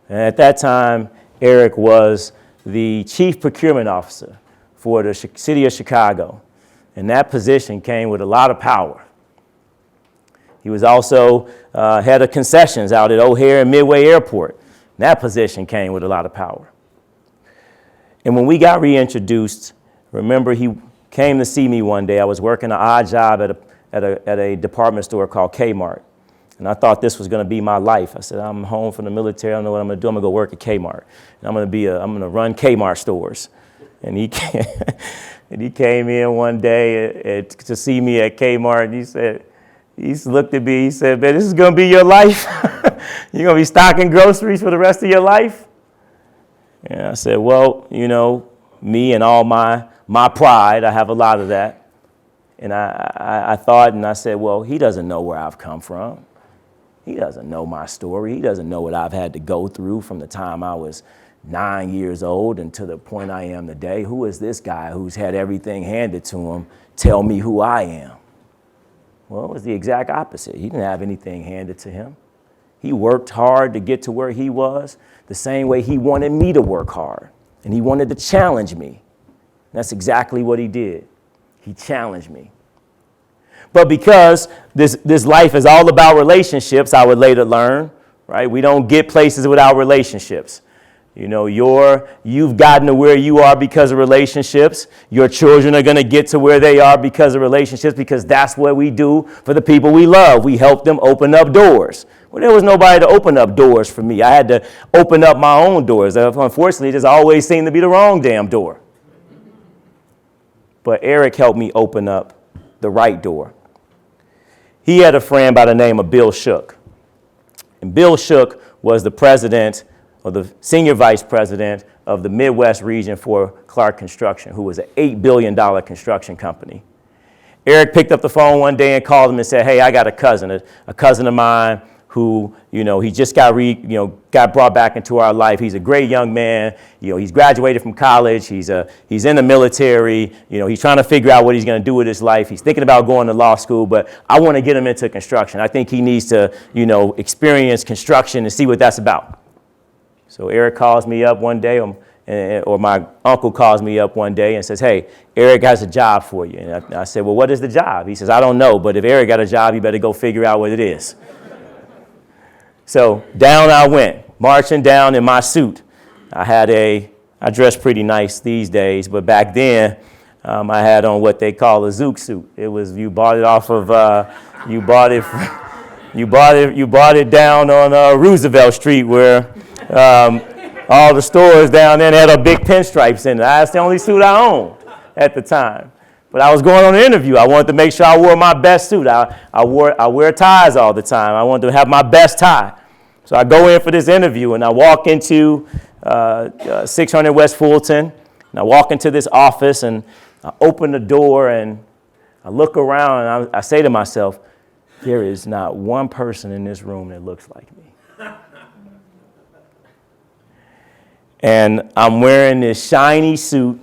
And at that time, Eric was the chief procurement officer for the city of Chicago, and that position came with a lot of power. He was also head of concessions out at O'Hare and Midway Airport. And that position came with a lot of power. And when we got reintroduced, remember, he came to see me one day. I was working an odd job at a department store called Kmart. And I thought this was going to be my life. I said, I'm home from the military. I don't know what I'm going to do. I'm going to go work at Kmart. And I'm going to run Kmart stores. And he came in one day to see me at Kmart, and he looked at me, he said, man, this is going to be your life? You're going to be stocking groceries for the rest of your life? And I said, well, me and all my pride, I have a lot of that. And I thought, and I said, well, he doesn't know where I've come from. He doesn't know my story. He doesn't know what I've had to go through from the time I was 9 years old and to the point I am today. Who is this guy who's had everything handed to him tell me who I am? Well, it was the exact opposite. He didn't have anything handed to him. He worked hard to get to where he was, the same way he wanted me to work hard. And he wanted to challenge me. And that's exactly what he did. He challenged me. But because this life is all about relationships, I would later learn, right? We don't get places without relationships. You've gotten to where you are because of relationships. Your children are going to get to where they are because of relationships, because that's what we do for the people we love. We help them open up doors. Well, there was nobody to open up doors for me. I had to open up my own doors. Unfortunately, it just always seemed to be the wrong damn door. but Eric helped me open up the right door. He had a friend by the name of Bill Shook. And Bill Shook was the president or the senior vice president of the Midwest region for Clark Construction, who was an $8 billion construction company. Eric picked up the phone one day and called him and said, hey, I got a cousin of mine who, he just got brought back into our life. He's a great young man. He's graduated from college. He's in the military. He's trying to figure out what he's going to do with his life. He's thinking about going to law school, but I want to get him into construction. I think he needs to, experience construction and see what that's about. So Eric calls me up one day, or my uncle calls me up one day and says, hey, Eric has a job for you. And I said, well, what is the job? He says, I don't know, but if Eric got a job, you better go figure out what it is. So down I went, marching down in my suit. I dress pretty nice these days, but back then I had on what they call a Zook suit. It was, you bought it off of, you bought it down on Roosevelt Street where all the stores down there had a big pinstripes in it. That's the only suit I owned at the time. But I was going on an interview. I wanted to make sure I wore my best suit. I wear ties all the time. I wanted to have my best tie. So I go in for this interview, and I walk into 600 West Fulton, and I walk into this office, and I open the door, and I look around, and I say to myself, there is not one person in this room that looks like me. And I'm wearing this shiny suit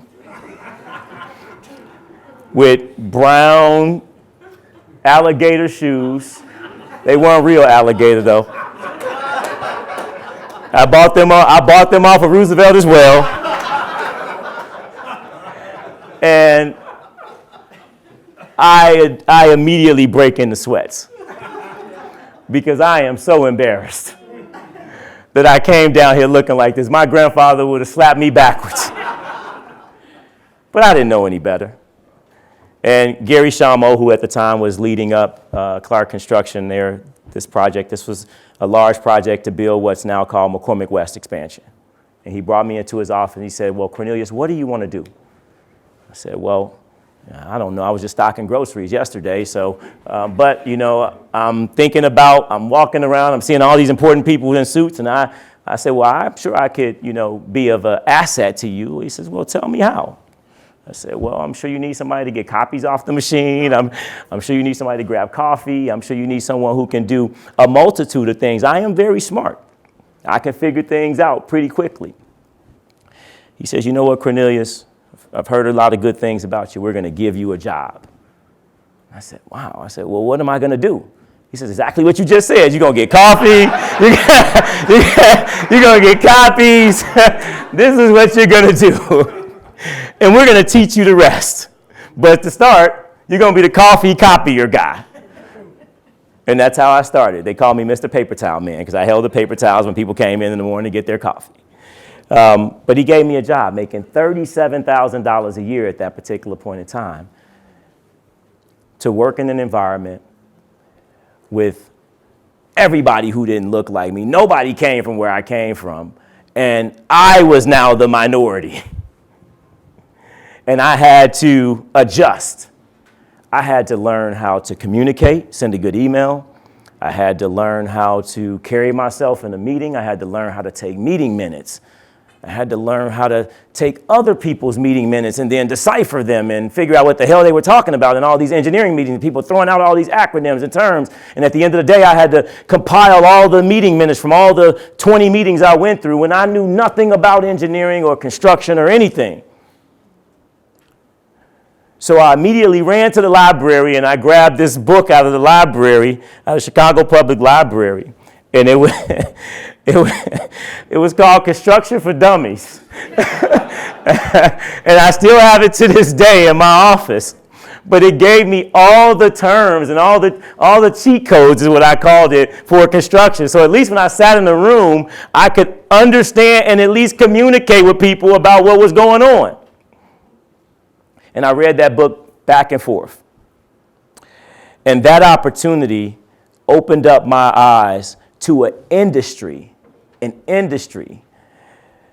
with brown alligator shoes. They weren't real alligator, though. I bought them off of Roosevelt as well. And I immediately break into sweats because I am so embarrassed that I came down here looking like this. My grandfather would have slapped me backwards. But I didn't know any better. And Gary Shamo, who at the time was leading up Clark Construction there, this was a large project to build what's now called McCormick West expansion. And he brought me into his office and he said, well, Cornelius, what do you want to do? I said, well, I don't know. I was just stocking groceries yesterday. So, but, I'm walking around, I'm seeing all these important people in suits. And I said, well, I'm sure I could, be of an asset to you. He says, well, tell me how. I said, well, I'm sure you need somebody to get copies off the machine. I'm sure you need somebody to grab coffee. I'm sure you need someone who can do a multitude of things. I am very smart. I can figure things out pretty quickly. He says, you know what, Cornelius? I've heard a lot of good things about you. We're going to give you a job. I said, wow. I said, well, what am I going to do? He says, exactly what you just said. You're going to get coffee. You're going to get copies. This is what you're going to do. And we're going to teach you the rest. But to start, you're going to be the coffee copier guy. And that's how I started. They called me Mr. Paper Towel Man because I held the paper towels when people came in the morning to get their coffee. But he gave me a job making $37,000 a year at that particular point in time to work in an environment with everybody who didn't look like me. Nobody came from where I came from. And I was now the minority. And I had to adjust. I had to learn how to communicate, send a good email. I had to learn how to carry myself in a meeting. I had to learn how to take meeting minutes. I had to learn how to take other people's meeting minutes and then decipher them and figure out what the hell they were talking about in all these engineering meetings, people throwing out all these acronyms and terms. And at the end of the day, I had to compile all the meeting minutes from all the 20 meetings I went through when I knew nothing about engineering or construction or anything. So I immediately ran to the library and I grabbed this book out of the library, out of Chicago Public Library. And it was called Construction for Dummies. And I still have it to this day in my office. But it gave me all the terms and all the cheat codes is what I called it for construction. So at least when I sat in the room, I could understand and at least communicate with people about what was going on. And I read that book back and forth. And that opportunity opened up my eyes to an industry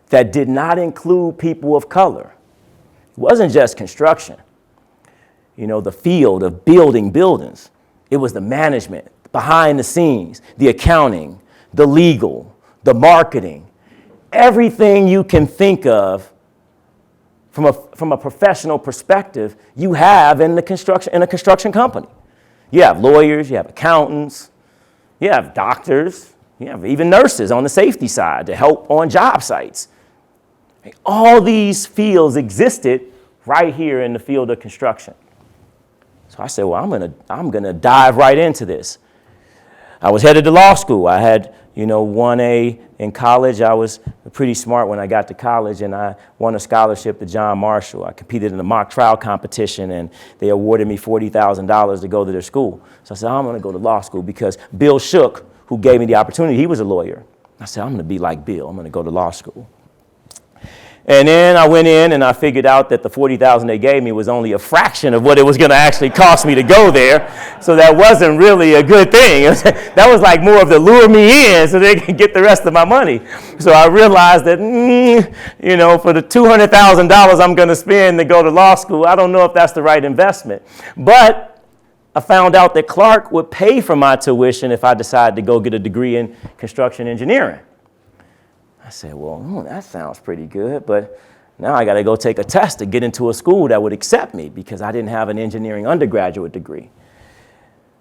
that did not include people of color. It wasn't just construction. the field of building buildings. It was the management, behind the scenes, the accounting, the legal, the marketing, everything you can think of from a professional perspective, you have in a construction company. You have lawyers, you have accountants, you have doctors, you have even nurses on the safety side to help on job sites. All these fields existed right here in the field of construction. So I said, well, I'm gonna dive right into this. I was headed to law school. I had, 1A in college. I was pretty smart when I got to college, and I won a scholarship to John Marshall. I competed in a mock trial competition, and they awarded me $40,000 to go to their school. So I said, I'm gonna go to law school because Bill Shook, who gave me the opportunity, he was a lawyer. I said, I'm gonna be like Bill. I'm gonna go to law school. And then I went in and I figured out that the $40,000 they gave me was only a fraction of what it was going to actually cost me to go there. So that wasn't really a good thing. That was like more of the lure me in so they could get the rest of my money. So I realized that, for the $200,000 I'm going to spend to go to law school, I don't know if that's the right investment. But I found out that Clark would pay for my tuition if I decided to go get a degree in construction engineering. I said, well, that sounds pretty good, but now I got to go take a test to get into a school that would accept me because I didn't have an engineering undergraduate degree.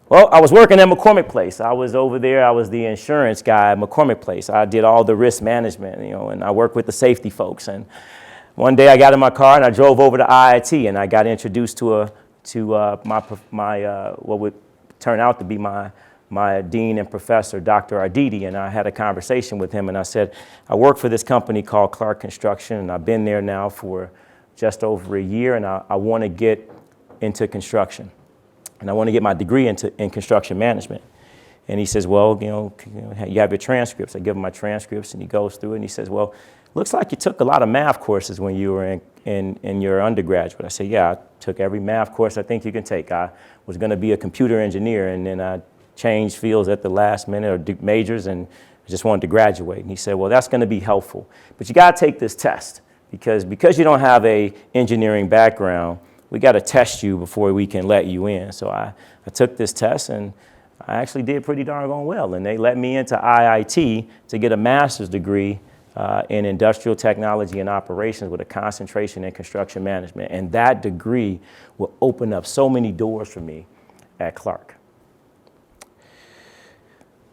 Well, I was working at McCormick Place. I was over there. I was the insurance guy at McCormick Place. I did all the risk management, and I worked with the safety folks. And one day I got in my car and I drove over to IIT, and I got introduced to what would turn out to be my dean and professor, Dr. Arditi, and I had a conversation with him, and I said, I work for this company called Clark Construction, and I've been there now for just over a year, and I want to get into construction, and I want to get my degree in construction management. And he says, well, you have your transcripts. I give him my transcripts, and he goes through it, and he says, well, looks like you took a lot of math courses when you were in your undergraduate. I said, yeah, I took every math course I think you can take. I was going to be a computer engineer, and then I changed fields at the last minute or majors and just wanted to graduate. And he said, well, that's going to be helpful, but you got to take this test because you don't have a engineering background, we got to test you before we can let you in. So I took this test and I actually did pretty darn well. And they let me into IIT to get a master's degree in industrial technology and operations with a concentration in construction management. And that degree will open up so many doors for me at Clark.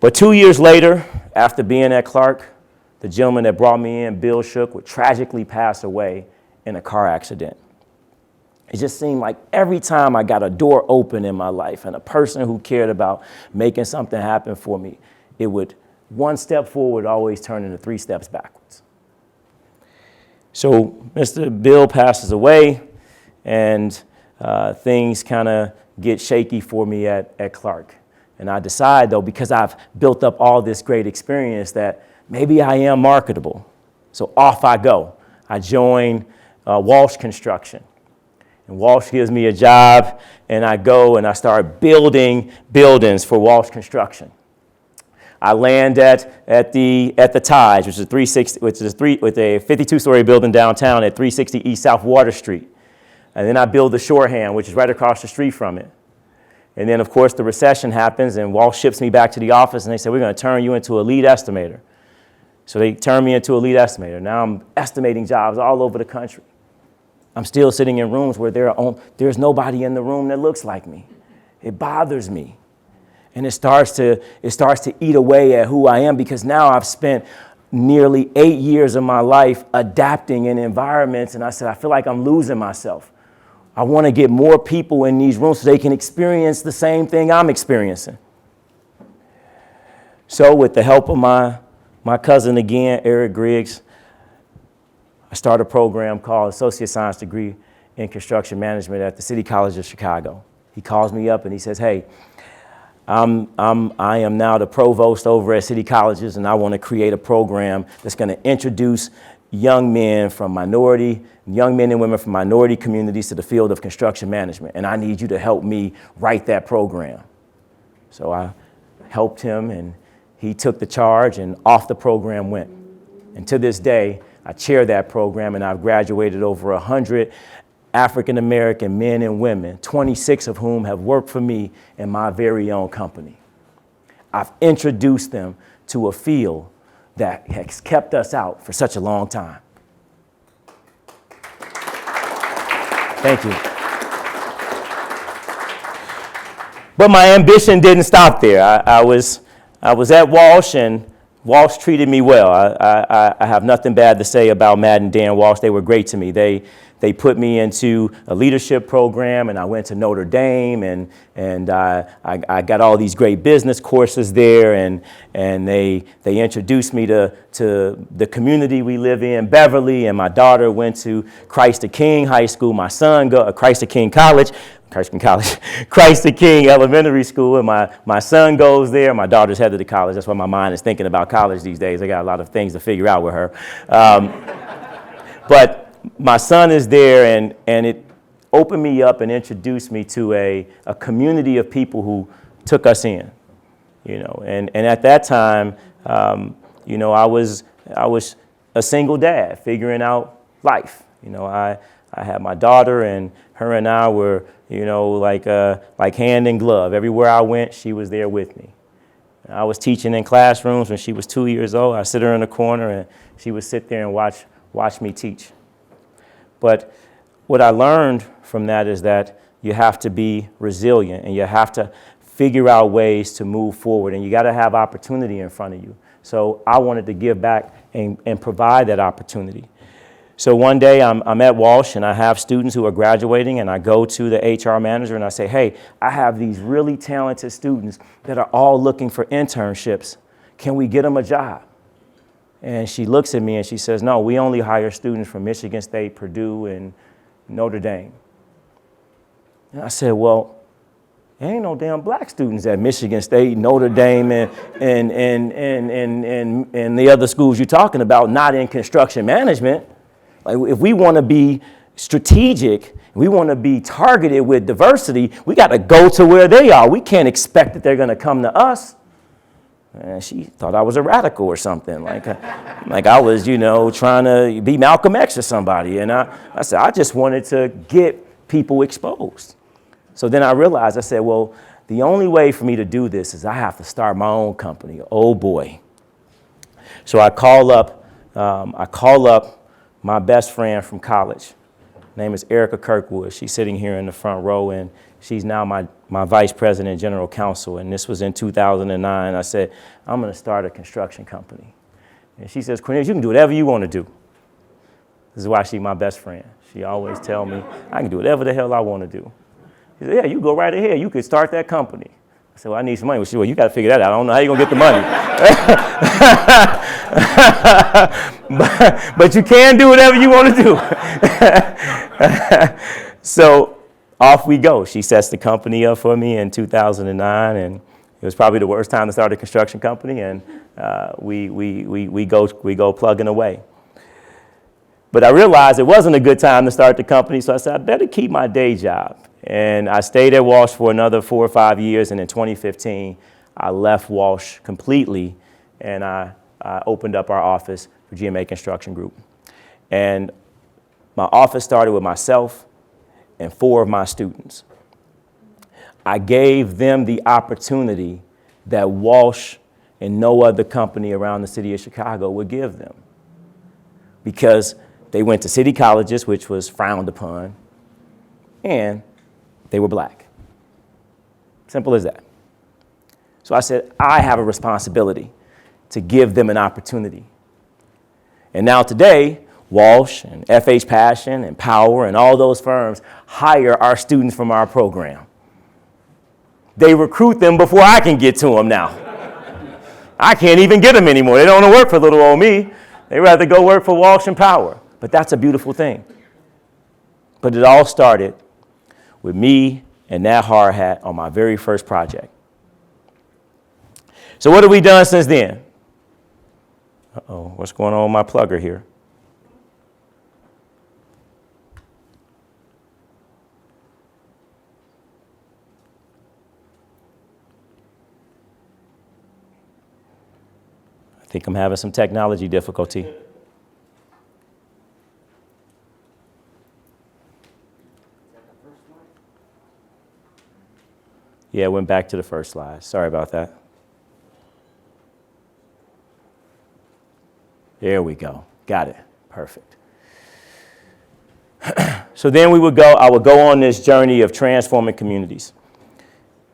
But 2 years later, after being at Clark, the gentleman that brought me in, Bill Shook, would tragically pass away in a car accident. It just seemed like every time I got a door open in my life and a person who cared about making something happen for me, it would, one step forward always turn into 3 steps backwards. So Mr. Bill passes away, and things kind of get shaky for me at Clark. And I decide, though, because I've built up all this great experience, that maybe I am marketable. So off I go. I join Walsh Construction. And Walsh gives me a job, and I go and I start building buildings for Walsh Construction. I land at the Tides, which is a 52-story building downtown at 360 East South Water Street. And then I build the Shorehand, which is right across the street from it. And then, of course, the recession happens, and Walsh ships me back to the office, and they say, we're going to turn you into a lead estimator. So they turn me into a lead estimator. Now I'm estimating jobs all over the country. I'm still sitting in rooms where there's nobody in the room that looks like me. It bothers me. And it starts to eat away at who I am, because now I've spent nearly 8 years of my life adapting in environments, and I said, I feel like I'm losing myself. I want to get more people in these rooms so they can experience the same thing I'm experiencing. So with the help of my cousin again, Eric Griggs, I started a program called Associate Science Degree in Construction Management at the City College of Chicago. He calls me up and he says, hey, I am now the provost over at City Colleges, and I want to create a program that's going to introduce young men and women from minority communities to the field of construction management, and I need you to help me write that program. So I helped him, and he took the charge, and off the program went. And to this day, I chair that program, and I've graduated over 100 African-American men and women, 26 of whom have worked for me in my very own company. I've introduced them to a field that has kept us out for such a long time. Thank you. But my ambition didn't stop there. I was at Walsh, and Walsh treated me well. I have nothing bad to say about Matt and Dan Walsh. They were great to me. They put me into a leadership program, and I went to Notre Dame, and I got all these great business courses there, and they introduced me to the community we live in, Beverly, and my daughter went to Christ the King High School. My son Christ the King Elementary School, and my son goes there. My daughter's headed to college. That's why my mind is thinking about college these days. I got a lot of things to figure out with her. But my son is there, and it opened me up and introduced me to a community of people who took us in, and at that time, I was a single dad figuring out life. I had my daughter, and her and I were, like hand in glove. Everywhere I went, she was there with me. I was teaching in classrooms when she was 2 years old. I sit her in the corner, and she would sit there and watch me teach. But what I learned from that is that you have to be resilient, and you have to figure out ways to move forward, and you got to have opportunity in front of you. So I wanted to give back and provide that opportunity. So one day I'm at Walsh, and I have students who are graduating, and I go to the HR manager and I say, hey, I have these really talented students that are all looking for internships. Can we get them a job? And she looks at me and she says, no, we only hire students from Michigan State, Purdue, and Notre Dame. And I said, well, there ain't no damn black students at Michigan State, Notre Dame, and the other schools you're talking about, not in construction management. Like, if we want to be strategic, we want to be targeted with diversity, we got to go to where they are. We can't expect that they're going to come to us. And she thought I was a radical or something, like I was, trying to be Malcolm X or somebody. And I said, I just wanted to get people exposed. So then I realized, I said, well, the only way for me to do this is I have to start my own company. Oh boy. So I call up my best friend from college. Her name is Erica Kirkwood. She's sitting here in the front row, and she's now my vice president and general counsel, and this was in 2009. I said, I'm going to start a construction company. And she says, Cornelius, you can do whatever you want to do. This is why she's my best friend. She always tell me, I can do whatever the hell I want to do. She said, yeah, you go right ahead. You could start that company. I said, well, I need some money. She said, well, you got to figure that out. I don't know how you're going to get the money. but you can do whatever you want to do. So off we go. She sets the company up for me in 2009, and it was probably the worst time to start a construction company, and we go plugging away. But I realized it wasn't a good time to start the company, so I said, I better keep my day job. And I stayed at Walsh for another 4 or 5 years, and in 2015, I left Walsh completely, and I opened up our office for GMA Construction Group. And my office started with myself and 4 of my students. I gave them the opportunity that Walsh and no other company around the city of Chicago would give them, because they went to city colleges, which was frowned upon, and they were black. Simple as that. So I said, I have a responsibility to give them an opportunity. And now today, Walsh and FH Passion and Power and all those firms hire our students from our program. They recruit them before I can get to them now. I can't even get them anymore. They don't want to work for little old me. They'd rather go work for Walsh and Power. But that's a beautiful thing. But it all started with me and that hard hat on my very first project. So what have we done since then? Uh-oh, what's going on with my plugger here? I think I'm having some technology difficulty. Yeah, went back to the first slide. Sorry about that. There we go. Got it. Perfect. So then I would go on this journey of transforming communities.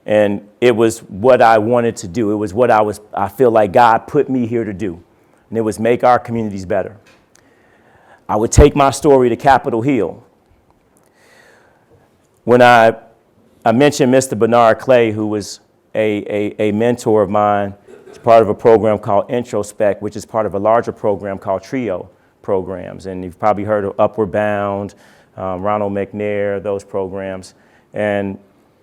And it was what I wanted to do. It was what I feel like God put me here to do. And it was make our communities better. I would take my story to Capitol Hill. When I mentioned Mr. Bernard Clay, who was a mentor of mine. He's part of a program called Introspect, which is part of a larger program called TRIO programs. And you've probably heard of Upward Bound, Ronald McNair, those programs. And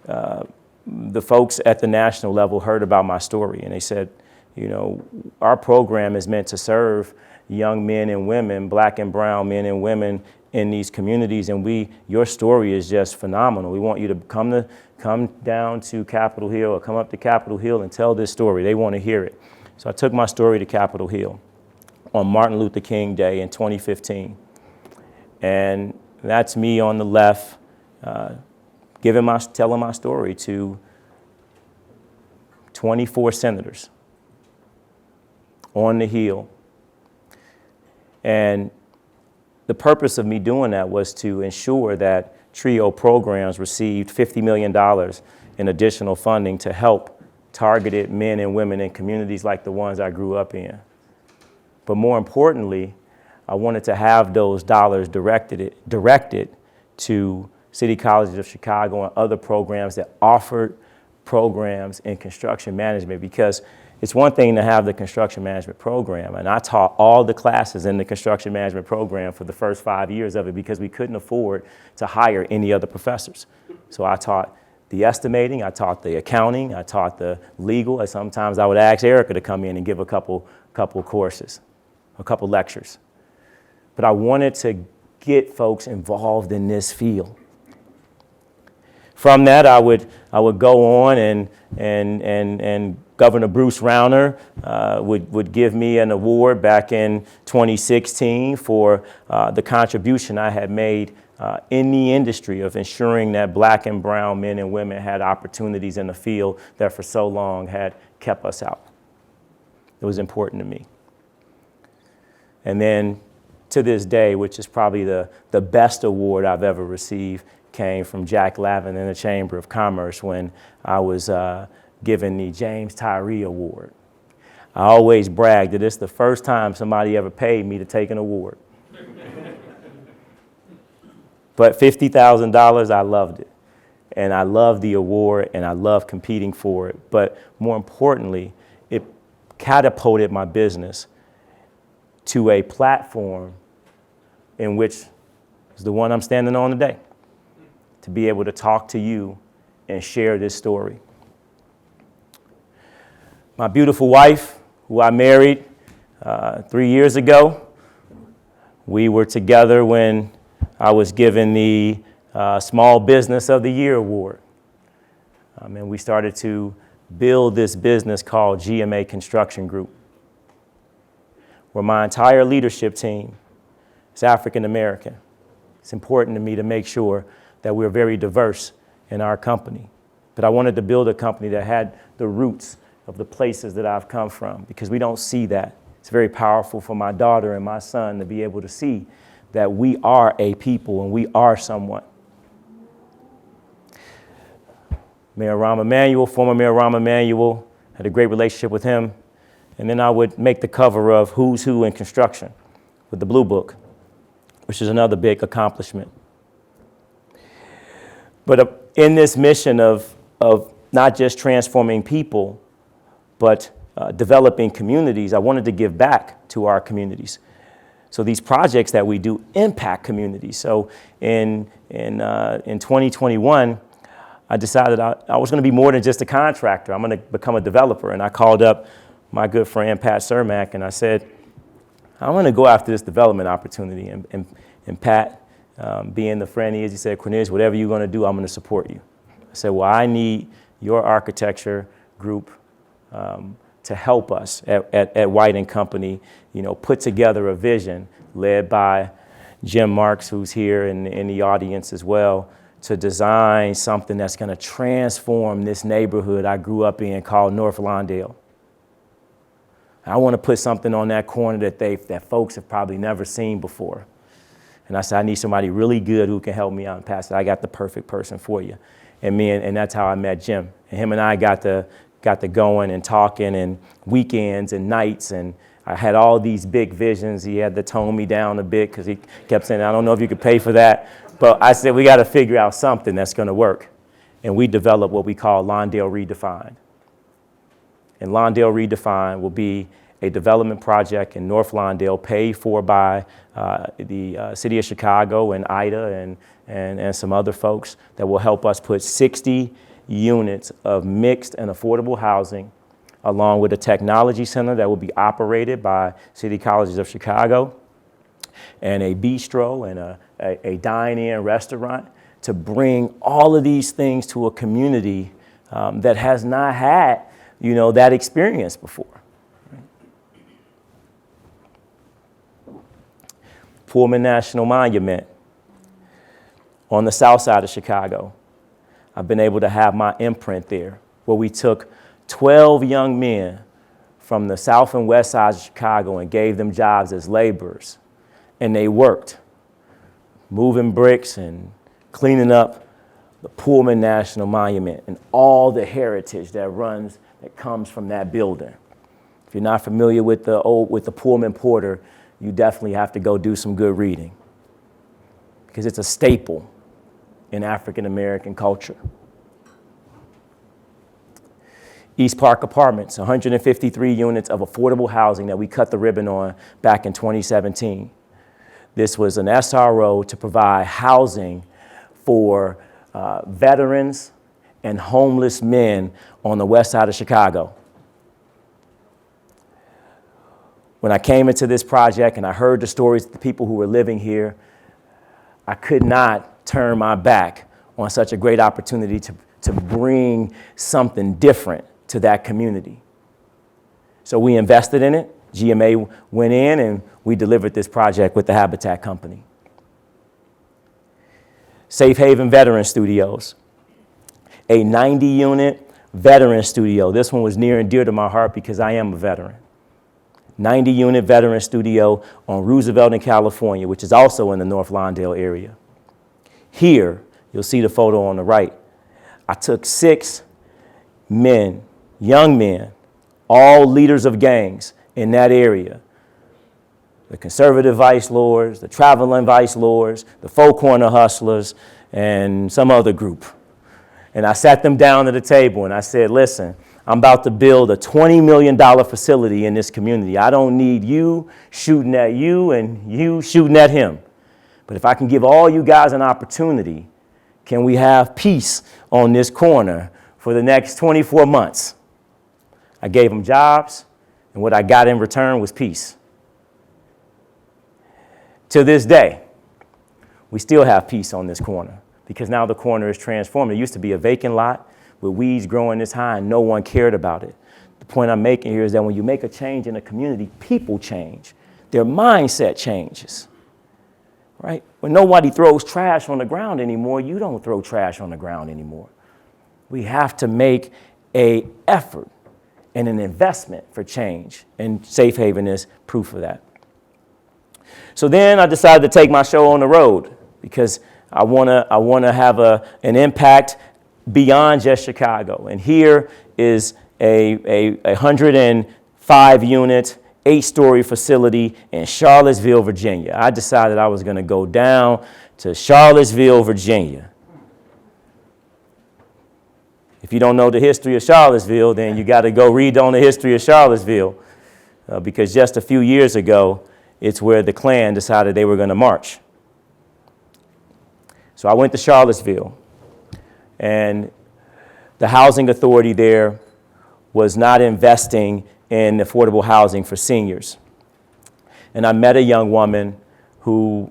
the folks at the national level heard about my story, and they said, you know, our program is meant to serve young men and women, black and brown men and women in these communities, and your story is just phenomenal. We want you to come down to Capitol Hill or come up to Capitol Hill and tell this story. They want to hear it. So I took my story to Capitol Hill on Martin Luther King Day in 2015. And that's me on the left, telling my story to 24 senators on the Hill. And the purpose of me doing that was to ensure that TRIO programs received $50 million in additional funding to help targeted men and women in communities like the ones I grew up in. But more importantly, I wanted to have those dollars directed to City Colleges of Chicago and other programs that offered programs in construction management, because it's one thing to have the construction management program, and I taught all the classes in the construction management program for the first 5 years of it because we couldn't afford to hire any other professors. So I taught the estimating, I taught the accounting, I taught the legal, and sometimes I would ask Erica to come in and give a couple courses, a couple lectures. But I wanted to get folks involved in this field. From that, I would go on and Governor Bruce Rauner would give me an award back in 2016 for the contribution I had made in the industry of ensuring that black and brown men and women had opportunities in the field that for so long had kept us out. It was important to me. And then to this day, which is probably the best award I've ever received, came from Jack Lavin in the Chamber of Commerce when I was given the James Tyree Award. I always brag that it's the first time somebody ever paid me to take an award. But $50,000, I loved it. And I loved the award, and I loved competing for it. But more importantly, it catapulted my business to a platform in which is the one I'm standing on today, to be able to talk to you and share this story. My beautiful wife, who I married 3 years ago, we were together when I was given the Small Business of the Year award. And we started to build this business called GMA Construction Group, where my entire leadership team is African American. It's important to me to make sure that we're very diverse in our company. But I wanted to build a company that had the roots of the places that I've come from, because we don't see that. It's very powerful for my daughter and my son to be able to see that we are a people and we are someone. Mayor Rahm Emanuel, former Mayor Rahm Emanuel, had a great relationship with him. And then I would make the cover of Who's Who in Construction with the Blue Book, which is another big accomplishment. But in this mission of not just transforming people, but developing communities, I wanted to give back to our communities. So these projects that we do impact communities. So in 2021, I decided I was going to be more than just a contractor. I'm going to become a developer. And I called up my good friend Pat Cermak, and I said, I want to go after this development opportunity. And Pat, being the friend he is, he said, Cornelius, whatever you're going to do, I'm going to support you. I said, well, I need your architecture group to help us at White & Company, put together a vision led by Jim Marks, who's here in the audience as well, to design something that's going to transform this neighborhood I grew up in called North Lawndale. I want to put something on that corner that folks have probably never seen before. And I said, I need somebody really good who can help me out. And Pastor, I got the perfect person for you. And that's how I met Jim. And him and I got to going and talking, and weekends and nights, and I had all these big visions. He had to tone me down a bit because he kept saying, I don't know if you could pay for that. But I said, we got to figure out something that's going to work. And we developed what we call Lawndale Redefined. And Lawndale Redefined will be a development project in North Lawndale paid for by the city of Chicago and IDA and some other folks that will help us put 60 units of mixed and affordable housing, along with a technology center that will be operated by City Colleges of Chicago, and a bistro and a dine-in restaurant, to bring all of these things to a community that has not had, that experience before. Pullman National Monument on the south side of Chicago. I've been able to have my imprint there, where we took 12 young men from the south and west sides of Chicago and gave them jobs as laborers. And they worked, moving bricks and cleaning up the Pullman National Monument and all the heritage that comes from that building. If you're not familiar with the Pullman Porter, you definitely have to go do some good reading, because it's a staple in African American culture. East Park Apartments, 153 units of affordable housing that we cut the ribbon on back in 2017. This was an SRO to provide housing for veterans and homeless men on the west side of Chicago. When I came into this project and I heard the stories of the people who were living here, I could not turn my back on such a great opportunity to bring something different to that community. So we invested in it. GMA went in and we delivered this project with the Habitat Company. Safe Haven Veteran Studios, a 90-unit veteran studio. This one was near and dear to my heart because I am a veteran. 90-unit veteran studio on Roosevelt in California, which is also in the North Lawndale area. Here, you'll see the photo on the right. I took 6 men, young men, all leaders of gangs in that area. The conservative vice lords, the traveling vice lords, the Four Corner hustlers, and some other group. And I sat them down at a table and I said, listen, I'm about to build a $20 million facility in this community. I don't need you shooting at you and you shooting at him. But if I can give all you guys an opportunity, can we have peace on this corner for the next 24 months? I gave them jobs, and what I got in return was peace. To this day, we still have peace on this corner because now the corner is transformed. It used to be a vacant lot with weeds growing this high and no one cared about it. The point I'm making here is that when you make a change in a community, people change. Their mindset changes, right? When nobody throws trash on the ground anymore, you don't throw trash on the ground anymore. We have to make an effort and an investment for change, and Safe Haven is proof of that. So then I decided to take my show on the road because I want to have an impact beyond just Chicago. And here is a 105-unit, 8-story facility in Charlottesville, Virginia. I decided I was going to go down to Charlottesville, Virginia. If you don't know the history of Charlottesville, then you got to go read on the history of Charlottesville, because just a few years ago, it's where the Klan decided they were going to march. So I went to Charlottesville, and the housing authority there was not investing in affordable housing for seniors. And I met a young woman who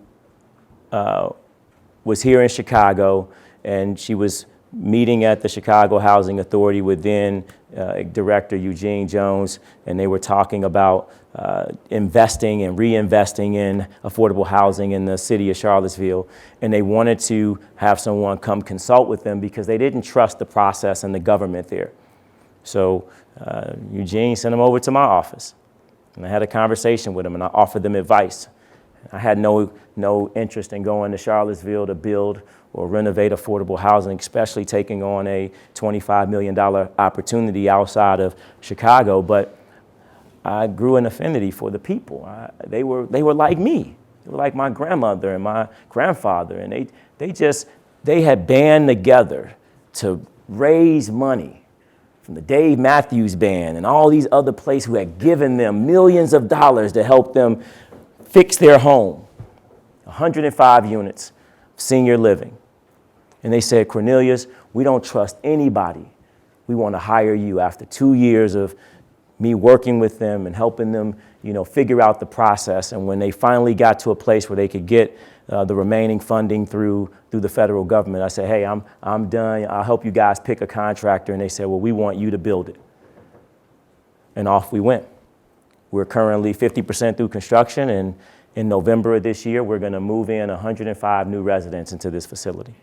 was here in Chicago, and she was meeting at the Chicago Housing Authority with then Director Eugene Jones, and they were talking about investing and reinvesting in affordable housing in the city of Charlottesville. And they wanted to have someone come consult with them because they didn't trust the process and the government there. So Eugene sent them over to my office, and I had a conversation with them, and I offered them advice. I had no interest in going to Charlottesville to build or renovate affordable housing, especially taking on a $25 million opportunity outside of Chicago. But I grew an affinity for the people. They were like me. They were like my grandmother and my grandfather, and they had band together to raise money from the Dave Matthews Band and all these other places who had given them millions of dollars to help them fix their home. 105 units of senior living. And they said, Cornelius, we don't trust anybody. We want to hire you. After 2 years of me working with them and helping them, figure out the process. And when they finally got to a place where they could get the remaining funding through the federal government, I said, hey, I'm done. I'll help you guys pick a contractor. And they said, well, we want you to build it. And off we went. We're currently 50% through construction, and in November of this year, we're going to move in 105 new residents into this facility.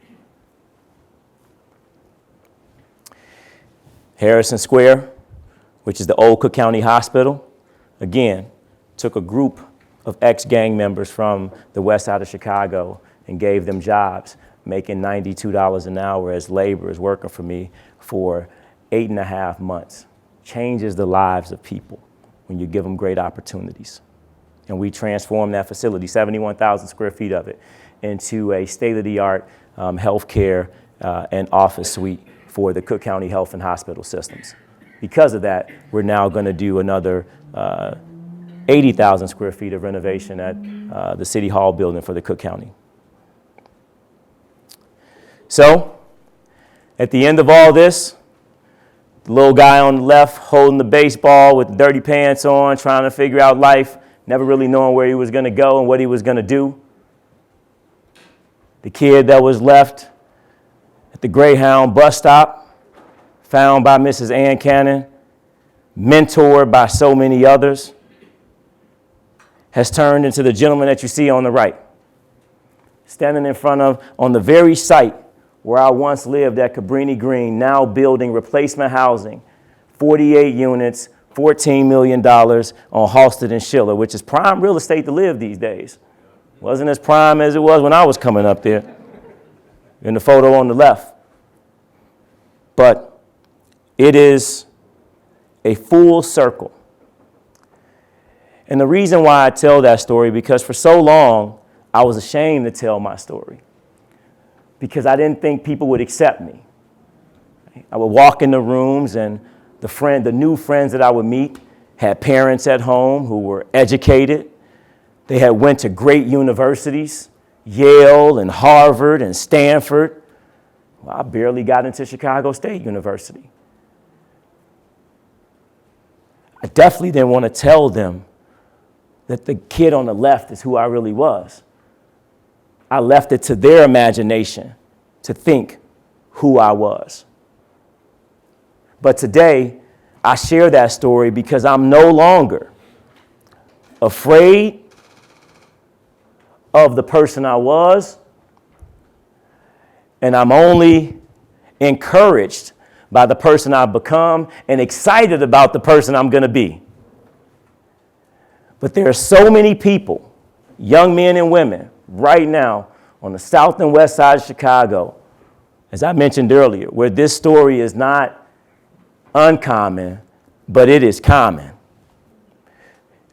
Harrison Square, which is the old Cook County Hospital, again, took a group of ex-gang members from the west side of Chicago and gave them jobs, making $92 an hour as laborers working for me for 8.5 months. Changes the lives of people when you give them great opportunities. And we transformed that facility, 71,000 square feet of it, into a state-of-the-art healthcare and office suite for the Cook County Health and Hospital systems. Because of that, we're now going to do another 80,000 square feet of renovation at the City Hall building for the Cook County. So, at the end of all this, the little guy on the left holding the baseball with the dirty pants on, trying to figure out life, never really knowing where he was going to go and what he was going to do. The kid that was left at the Greyhound bus stop, found by Mrs. Ann Cannon, mentored by so many others, has turned into the gentleman that you see on the right, standing in front of, on the very site where I once lived at Cabrini Green, now building replacement housing, 48 units, $14 million on Halsted and Schiller, which is prime real estate to live these days. Wasn't as prime as it was when I was coming up there, in the photo on the left. But it is a full circle. And the reason why I tell that story, because for so long, I was ashamed to tell my story, because I didn't think people would accept me. I would walk in the rooms, and the new friends that I would meet had parents at home who were educated. They had went to great universities, Yale and Harvard and Stanford. Well, I barely got into Chicago State University. I definitely didn't want to tell them that the kid on the left is who I really was. I left it to their imagination to think who I was. But today, I share that story because I'm no longer afraid of the person I was, and I'm only encouraged by the person I've become and excited about the person I'm going to be. But there are so many people, young men and women, right now on the south and west side of Chicago, as I mentioned earlier, where this story is not uncommon, but it is common.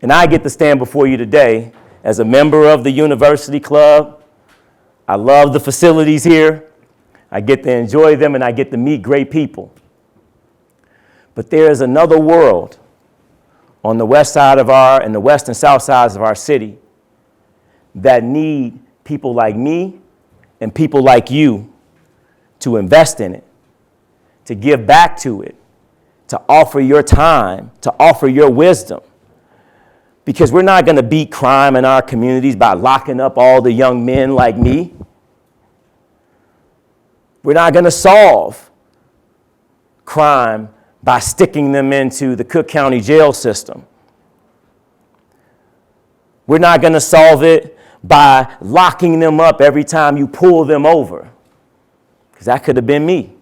And I get to stand before you today as a member of the University Club. I love the facilities here. I get to enjoy them, and I get to meet great people. But there is another world on the west side of and the west and south sides of our city that need people like me and people like you to invest in it, to give back to it, to offer your time, to offer your wisdom. Because we're not going to beat crime in our communities by locking up all the young men like me. We're not going to solve crime by sticking them into the Cook County jail system. We're not going to solve it by locking them up every time you pull them over, because that could have been me.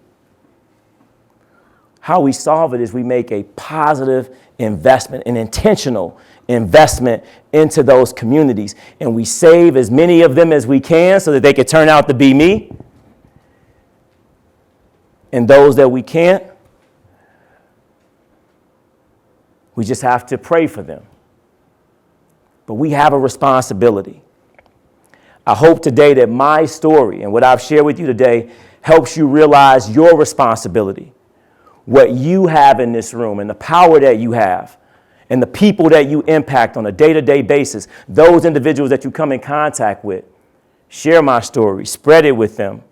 How we solve it is we make a positive investment, an intentional investment into those communities, and we save as many of them as we can so that they could turn out to be me. And those that we can't, we just have to pray for them. But we have a responsibility. I hope today that my story and what I've shared with you today helps you realize your responsibility, what you have in this room and the power that you have and the people that you impact on a day-to-day basis, those individuals that you come in contact with. Share my story, spread it with them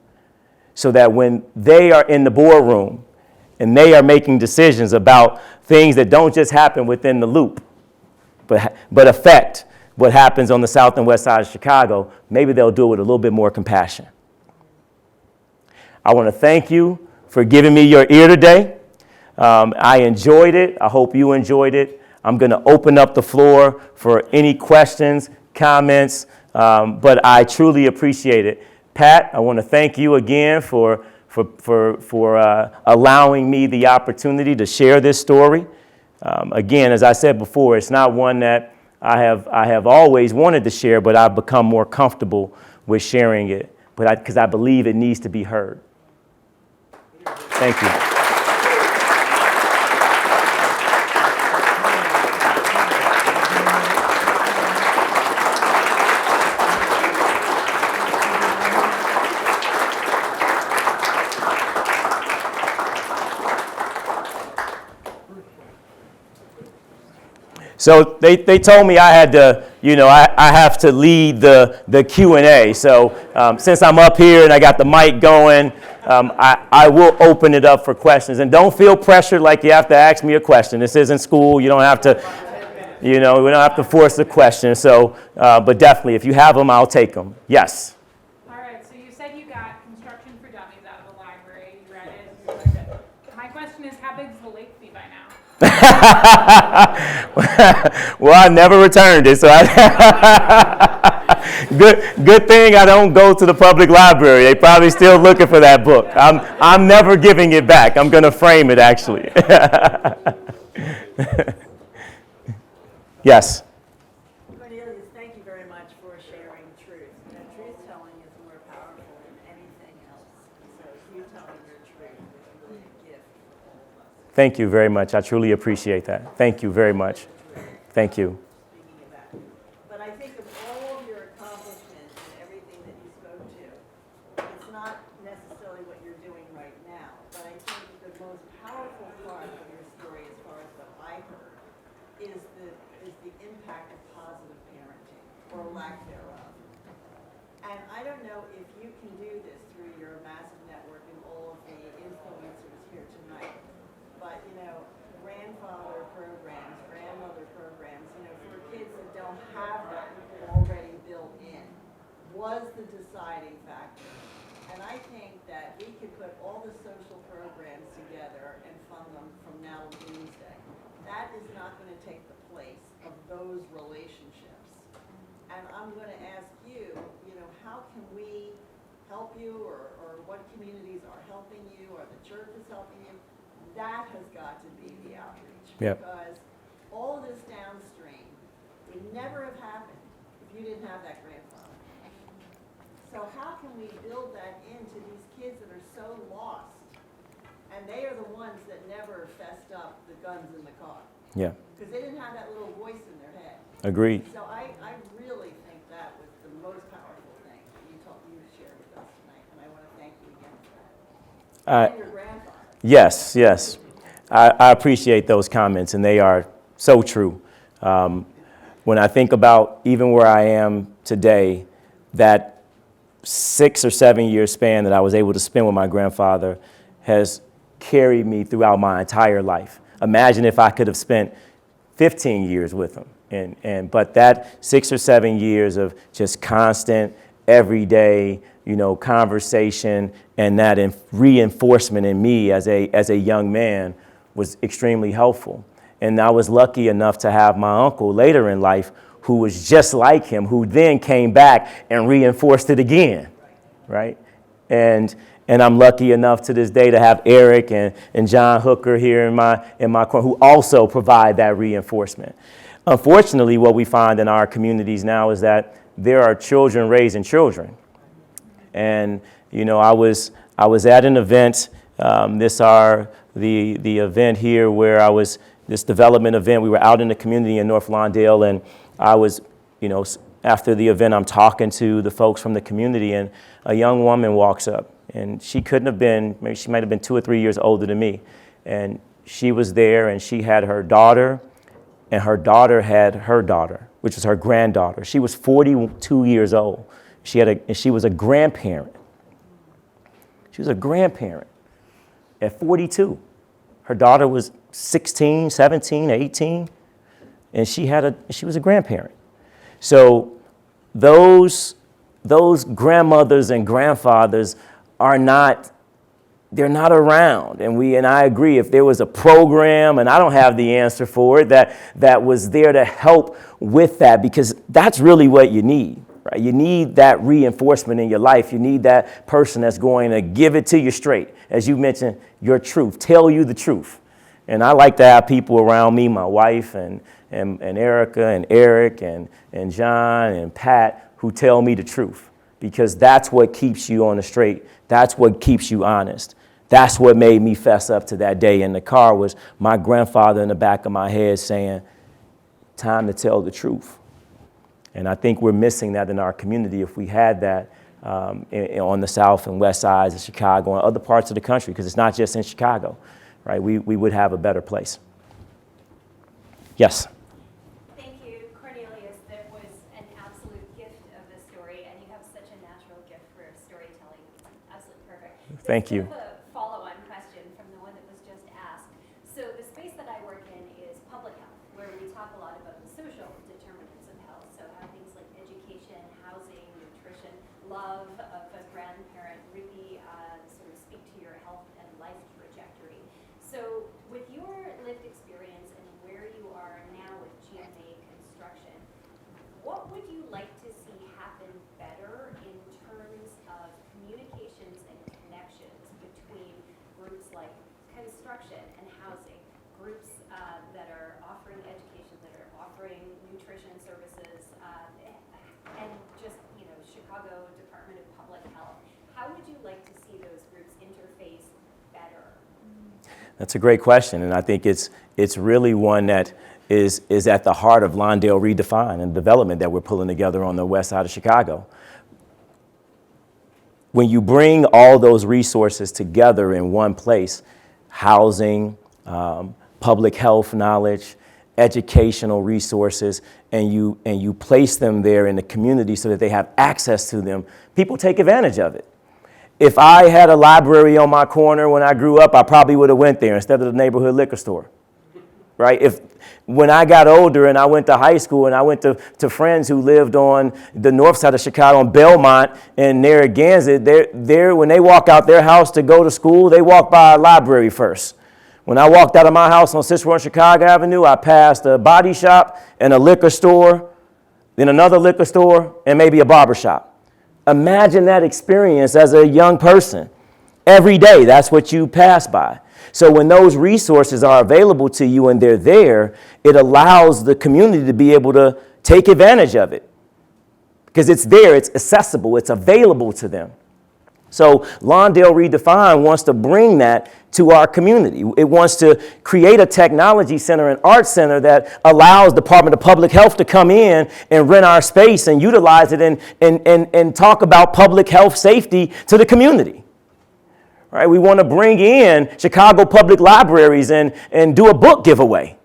so that when they are in the boardroom and they are making decisions about things that don't just happen within the loop, but affect what happens on the south and west side of Chicago, maybe they'll do it with a little bit more compassion. I want to thank you for giving me your ear today. I enjoyed it. I hope you enjoyed it. I'm going to open up the floor for any questions, comments, but I truly appreciate it. Pat, I want to thank you again for allowing me the opportunity to share this story. Again, as I said before, it's not one that I have always wanted to share, but I've become more comfortable with sharing it, because I believe it needs to be heard. Thank you. So they told me I had to, I have to lead the Q&A. So since I'm up here and I got the mic going, I will open it up for questions. And don't feel pressured like you have to ask me a question. This isn't school. You don't have to, we don't have to force a question. So, but definitely, if you have them, I'll take them. Yes. All right. So you said you got Construction for Dummies out of the library. You read it. You liked it. My question is, how big is the late fee by now? Well, I never returned it, so good thing I don't go to the public library. They probably still looking for that book. I'm never giving it back. I'm going to frame it, actually. Yes. Cornelius, thank you very much for sharing truth. Truth telling is more powerful than anything else. So you telling your truth is really a gift for all of us. Thank you very much. I truly appreciate that. Thank you very much. Thank you. Speaking of that. But I think of all of your accomplishments and everything that you spoke to, it's not necessarily what you're doing right now, but I think the most powerful part of your story, as far as what I heard, is the impact of positive parenting, or lack thereof. And I don't know if you can do this through your massive network and all of the influencers here tonight, but grandfather programs, grandmother programs, for kids that don't have that already built in, was the deciding factor. And I think that we could put all the social programs together and fund them from now to doomsday. That is not going to take the place of those relationships. And I'm going to ask you, how can we help you, or what communities are helping you, or the church is helping you? That has got to be the outreach. Yep. Because all of this downstream would never have happened if you didn't have that grandfather. So how can we build that into these kids that are so lost? And they are the ones that never fessed up the guns in the car. Yeah. Because they didn't have that little voice in their head. Agreed. So I really think that was the most powerful thing that you shared with us tonight. And I want to thank you again for that. And your grandfather. Yes. I appreciate those comments, and they are so true. When I think about even where I am today, that 6 or 7 year span that I was able to spend with my grandfather has carried me throughout my entire life. Imagine if I could have spent 15 years with him. But that 6 or 7 years of just constant, everyday conversation and that reinforcement in me as a young man was extremely helpful. And I was lucky enough to have my uncle later in life who was just like him, who then came back and reinforced it again, right? And I'm lucky enough to this day to have Eric and John Hooker here in my corner who also provide that reinforcement. Unfortunately, what we find in our communities now is that there are children raising children. And, I was at an event, the event here where this development event, we were out in the community in North Lawndale, and I was, after the event, I'm talking to the folks from the community, and a young woman walks up, and she couldn't have been, maybe she might have been 2 or 3 years older than me. And she was there, and she had her daughter, and her daughter had her daughter, which was her granddaughter. She was 42 years old. And she was a grandparent. She was a grandparent at 42. Her daughter was 16, 17, 18, and she was a grandparent. So those grandmothers and grandfathers they're not around. And I agree, if there was a program, and I don't have the answer for it, that was there to help with that, because that's really what you need. Right? You need that reinforcement in your life. You need that person that's going to give it to you straight. As you mentioned, your truth, tell you the truth. And I like to have people around me, my wife and Erica and Eric and John and Pat, who tell me the truth, because that's what keeps you on the straight. That's what keeps you honest. That's what made me fess up to that day in the car, was my grandfather in the back of my head saying, time to tell the truth. And I think we're missing that in our community. If we had that on the south and west sides of Chicago and other parts of the country, because it's not just in Chicago, right? We would have a better place. Yes? Thank you, Cornelius. That was an absolute gift of the story, and you have such a natural gift for storytelling. Absolutely perfect. Thank you. A follow-on question from the one that was just asked. So the space that I work in is public health, where we talk a lot about the social determinants of health. So how things like education, housing, nutrition, love of a grandparent really sort of speak to your health and life trajectory. So with your lived experience and where you are now with GMA construction, what would you like to see happen better in terms of communications and connections between groups like construction and housing, groups that are offering education, that are offering nutrition services, and just, Chicago Department of Public Health? How would you like to see those groups interface better? That's a great question, and I think it's really one that is at the heart of Lawndale Redefined and development that we're pulling together on the west side of Chicago. When you bring all those resources together in one place, housing, public health knowledge, educational resources, and you place them there in the community so that they have access to them, people take advantage of it. If I had a library on my corner when I grew up, I probably would have went there instead of the neighborhood liquor store, right? When I got older and I went to high school and I went to friends who lived on the north side of Chicago, on Belmont and Narragansett, when they walk out their house to go to school, they walk by a library first. When I walked out of my house on Cicero and Chicago Avenue, I passed a body shop and a liquor store, then another liquor store, and maybe a barber shop. Imagine that experience as a young person. Every day, that's what you pass by. So when those resources are available to you and they're there, it allows the community to be able to take advantage of it. Because it's there, it's accessible, it's available to them. So Lawndale Redefined wants to bring that to our community. It wants to create a technology center, an art center that allows Department of Public Health to come in and rent our space and utilize it and talk about public health safety to the community. Right? We want to bring in Chicago Public Libraries and do a book giveaway.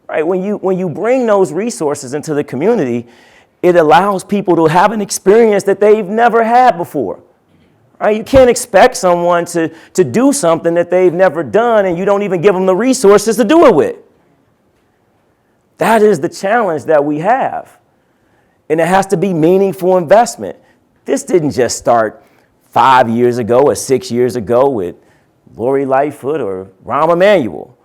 Right? When you bring those resources into the community, it allows people to have an experience that they've never had before. Right? You can't expect someone to do something that they've never done and you don't even give them the resources to do it with. That is the challenge that we have. And it has to be meaningful investment. This didn't just start 5 years ago or 6 years ago with Lori Lightfoot or Rahm Emanuel.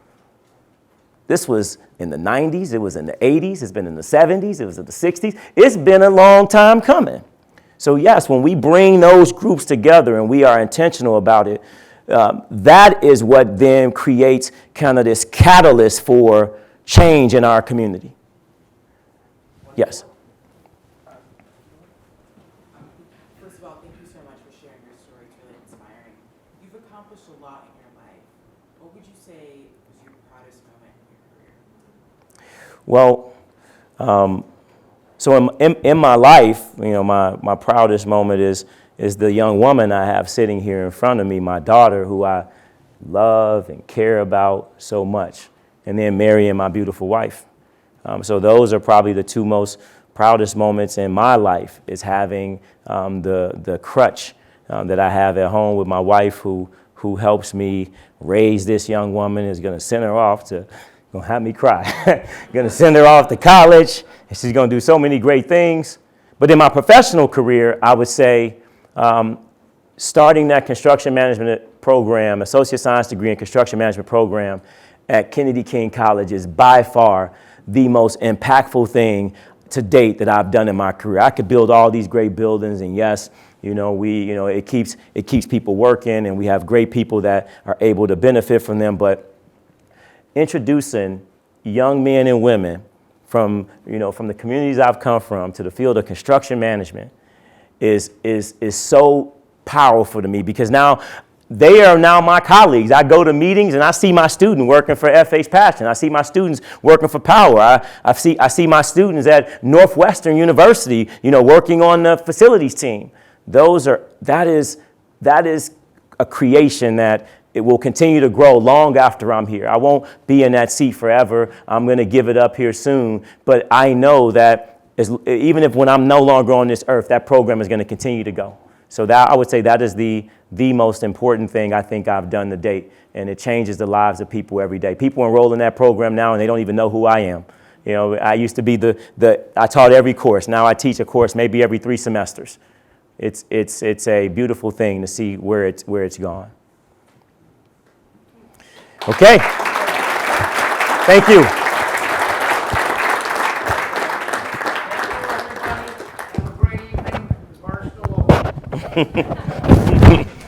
This was in the 90s, it was in the 80s, it's been in the 70s, it was in the 60s. It's been a long time coming. So yes, when we bring those groups together and we are intentional about it, that is what then creates kind of this catalyst for change in our community. Yes. First of all, thank you so much for sharing your story. It's really inspiring. You've accomplished a lot in your life. What would you say was your proudest moment in your career? Well, so in my life, my proudest moment is the young woman I have sitting here in front of me, my daughter, who I love and care about so much, and then marrying my beautiful wife. So those are probably the two most proudest moments in my life, is having the crutch that I have at home with my wife, who helps me raise this young woman, is going to send her off to, going to have me cry, going to send her off to college, and she's going to do so many great things. But in my professional career, I would say starting that construction management program, associate science degree in construction management program at Kennedy King College, is by far the most impactful thing to date that I've done in my career. I could build all these great buildings, and yes, it keeps people working, and we have great people that are able to benefit from them. But introducing young men and women from the communities I've come from to the field of construction management is so powerful to me, because now they are now my colleagues. I go to meetings and I see my student working for FH Passion. I see my students working for Power. I see my students at Northwestern University, working on the facilities team. That is a creation that it will continue to grow long after I'm here. I won't be in that seat forever. I'm going to give it up here soon. But I know that even if when I'm no longer on this earth, that program is going to continue to go. So that, I would say, that is the most important thing I think I've done to date, and it changes the lives of people every day. People enroll in that program now, and they don't even know who I am. I used to be I taught every course. Now I teach a course maybe every 3 semesters. It's a beautiful thing to see where it's gone. Okay. Thank you. Have a great evening. The bar's still open.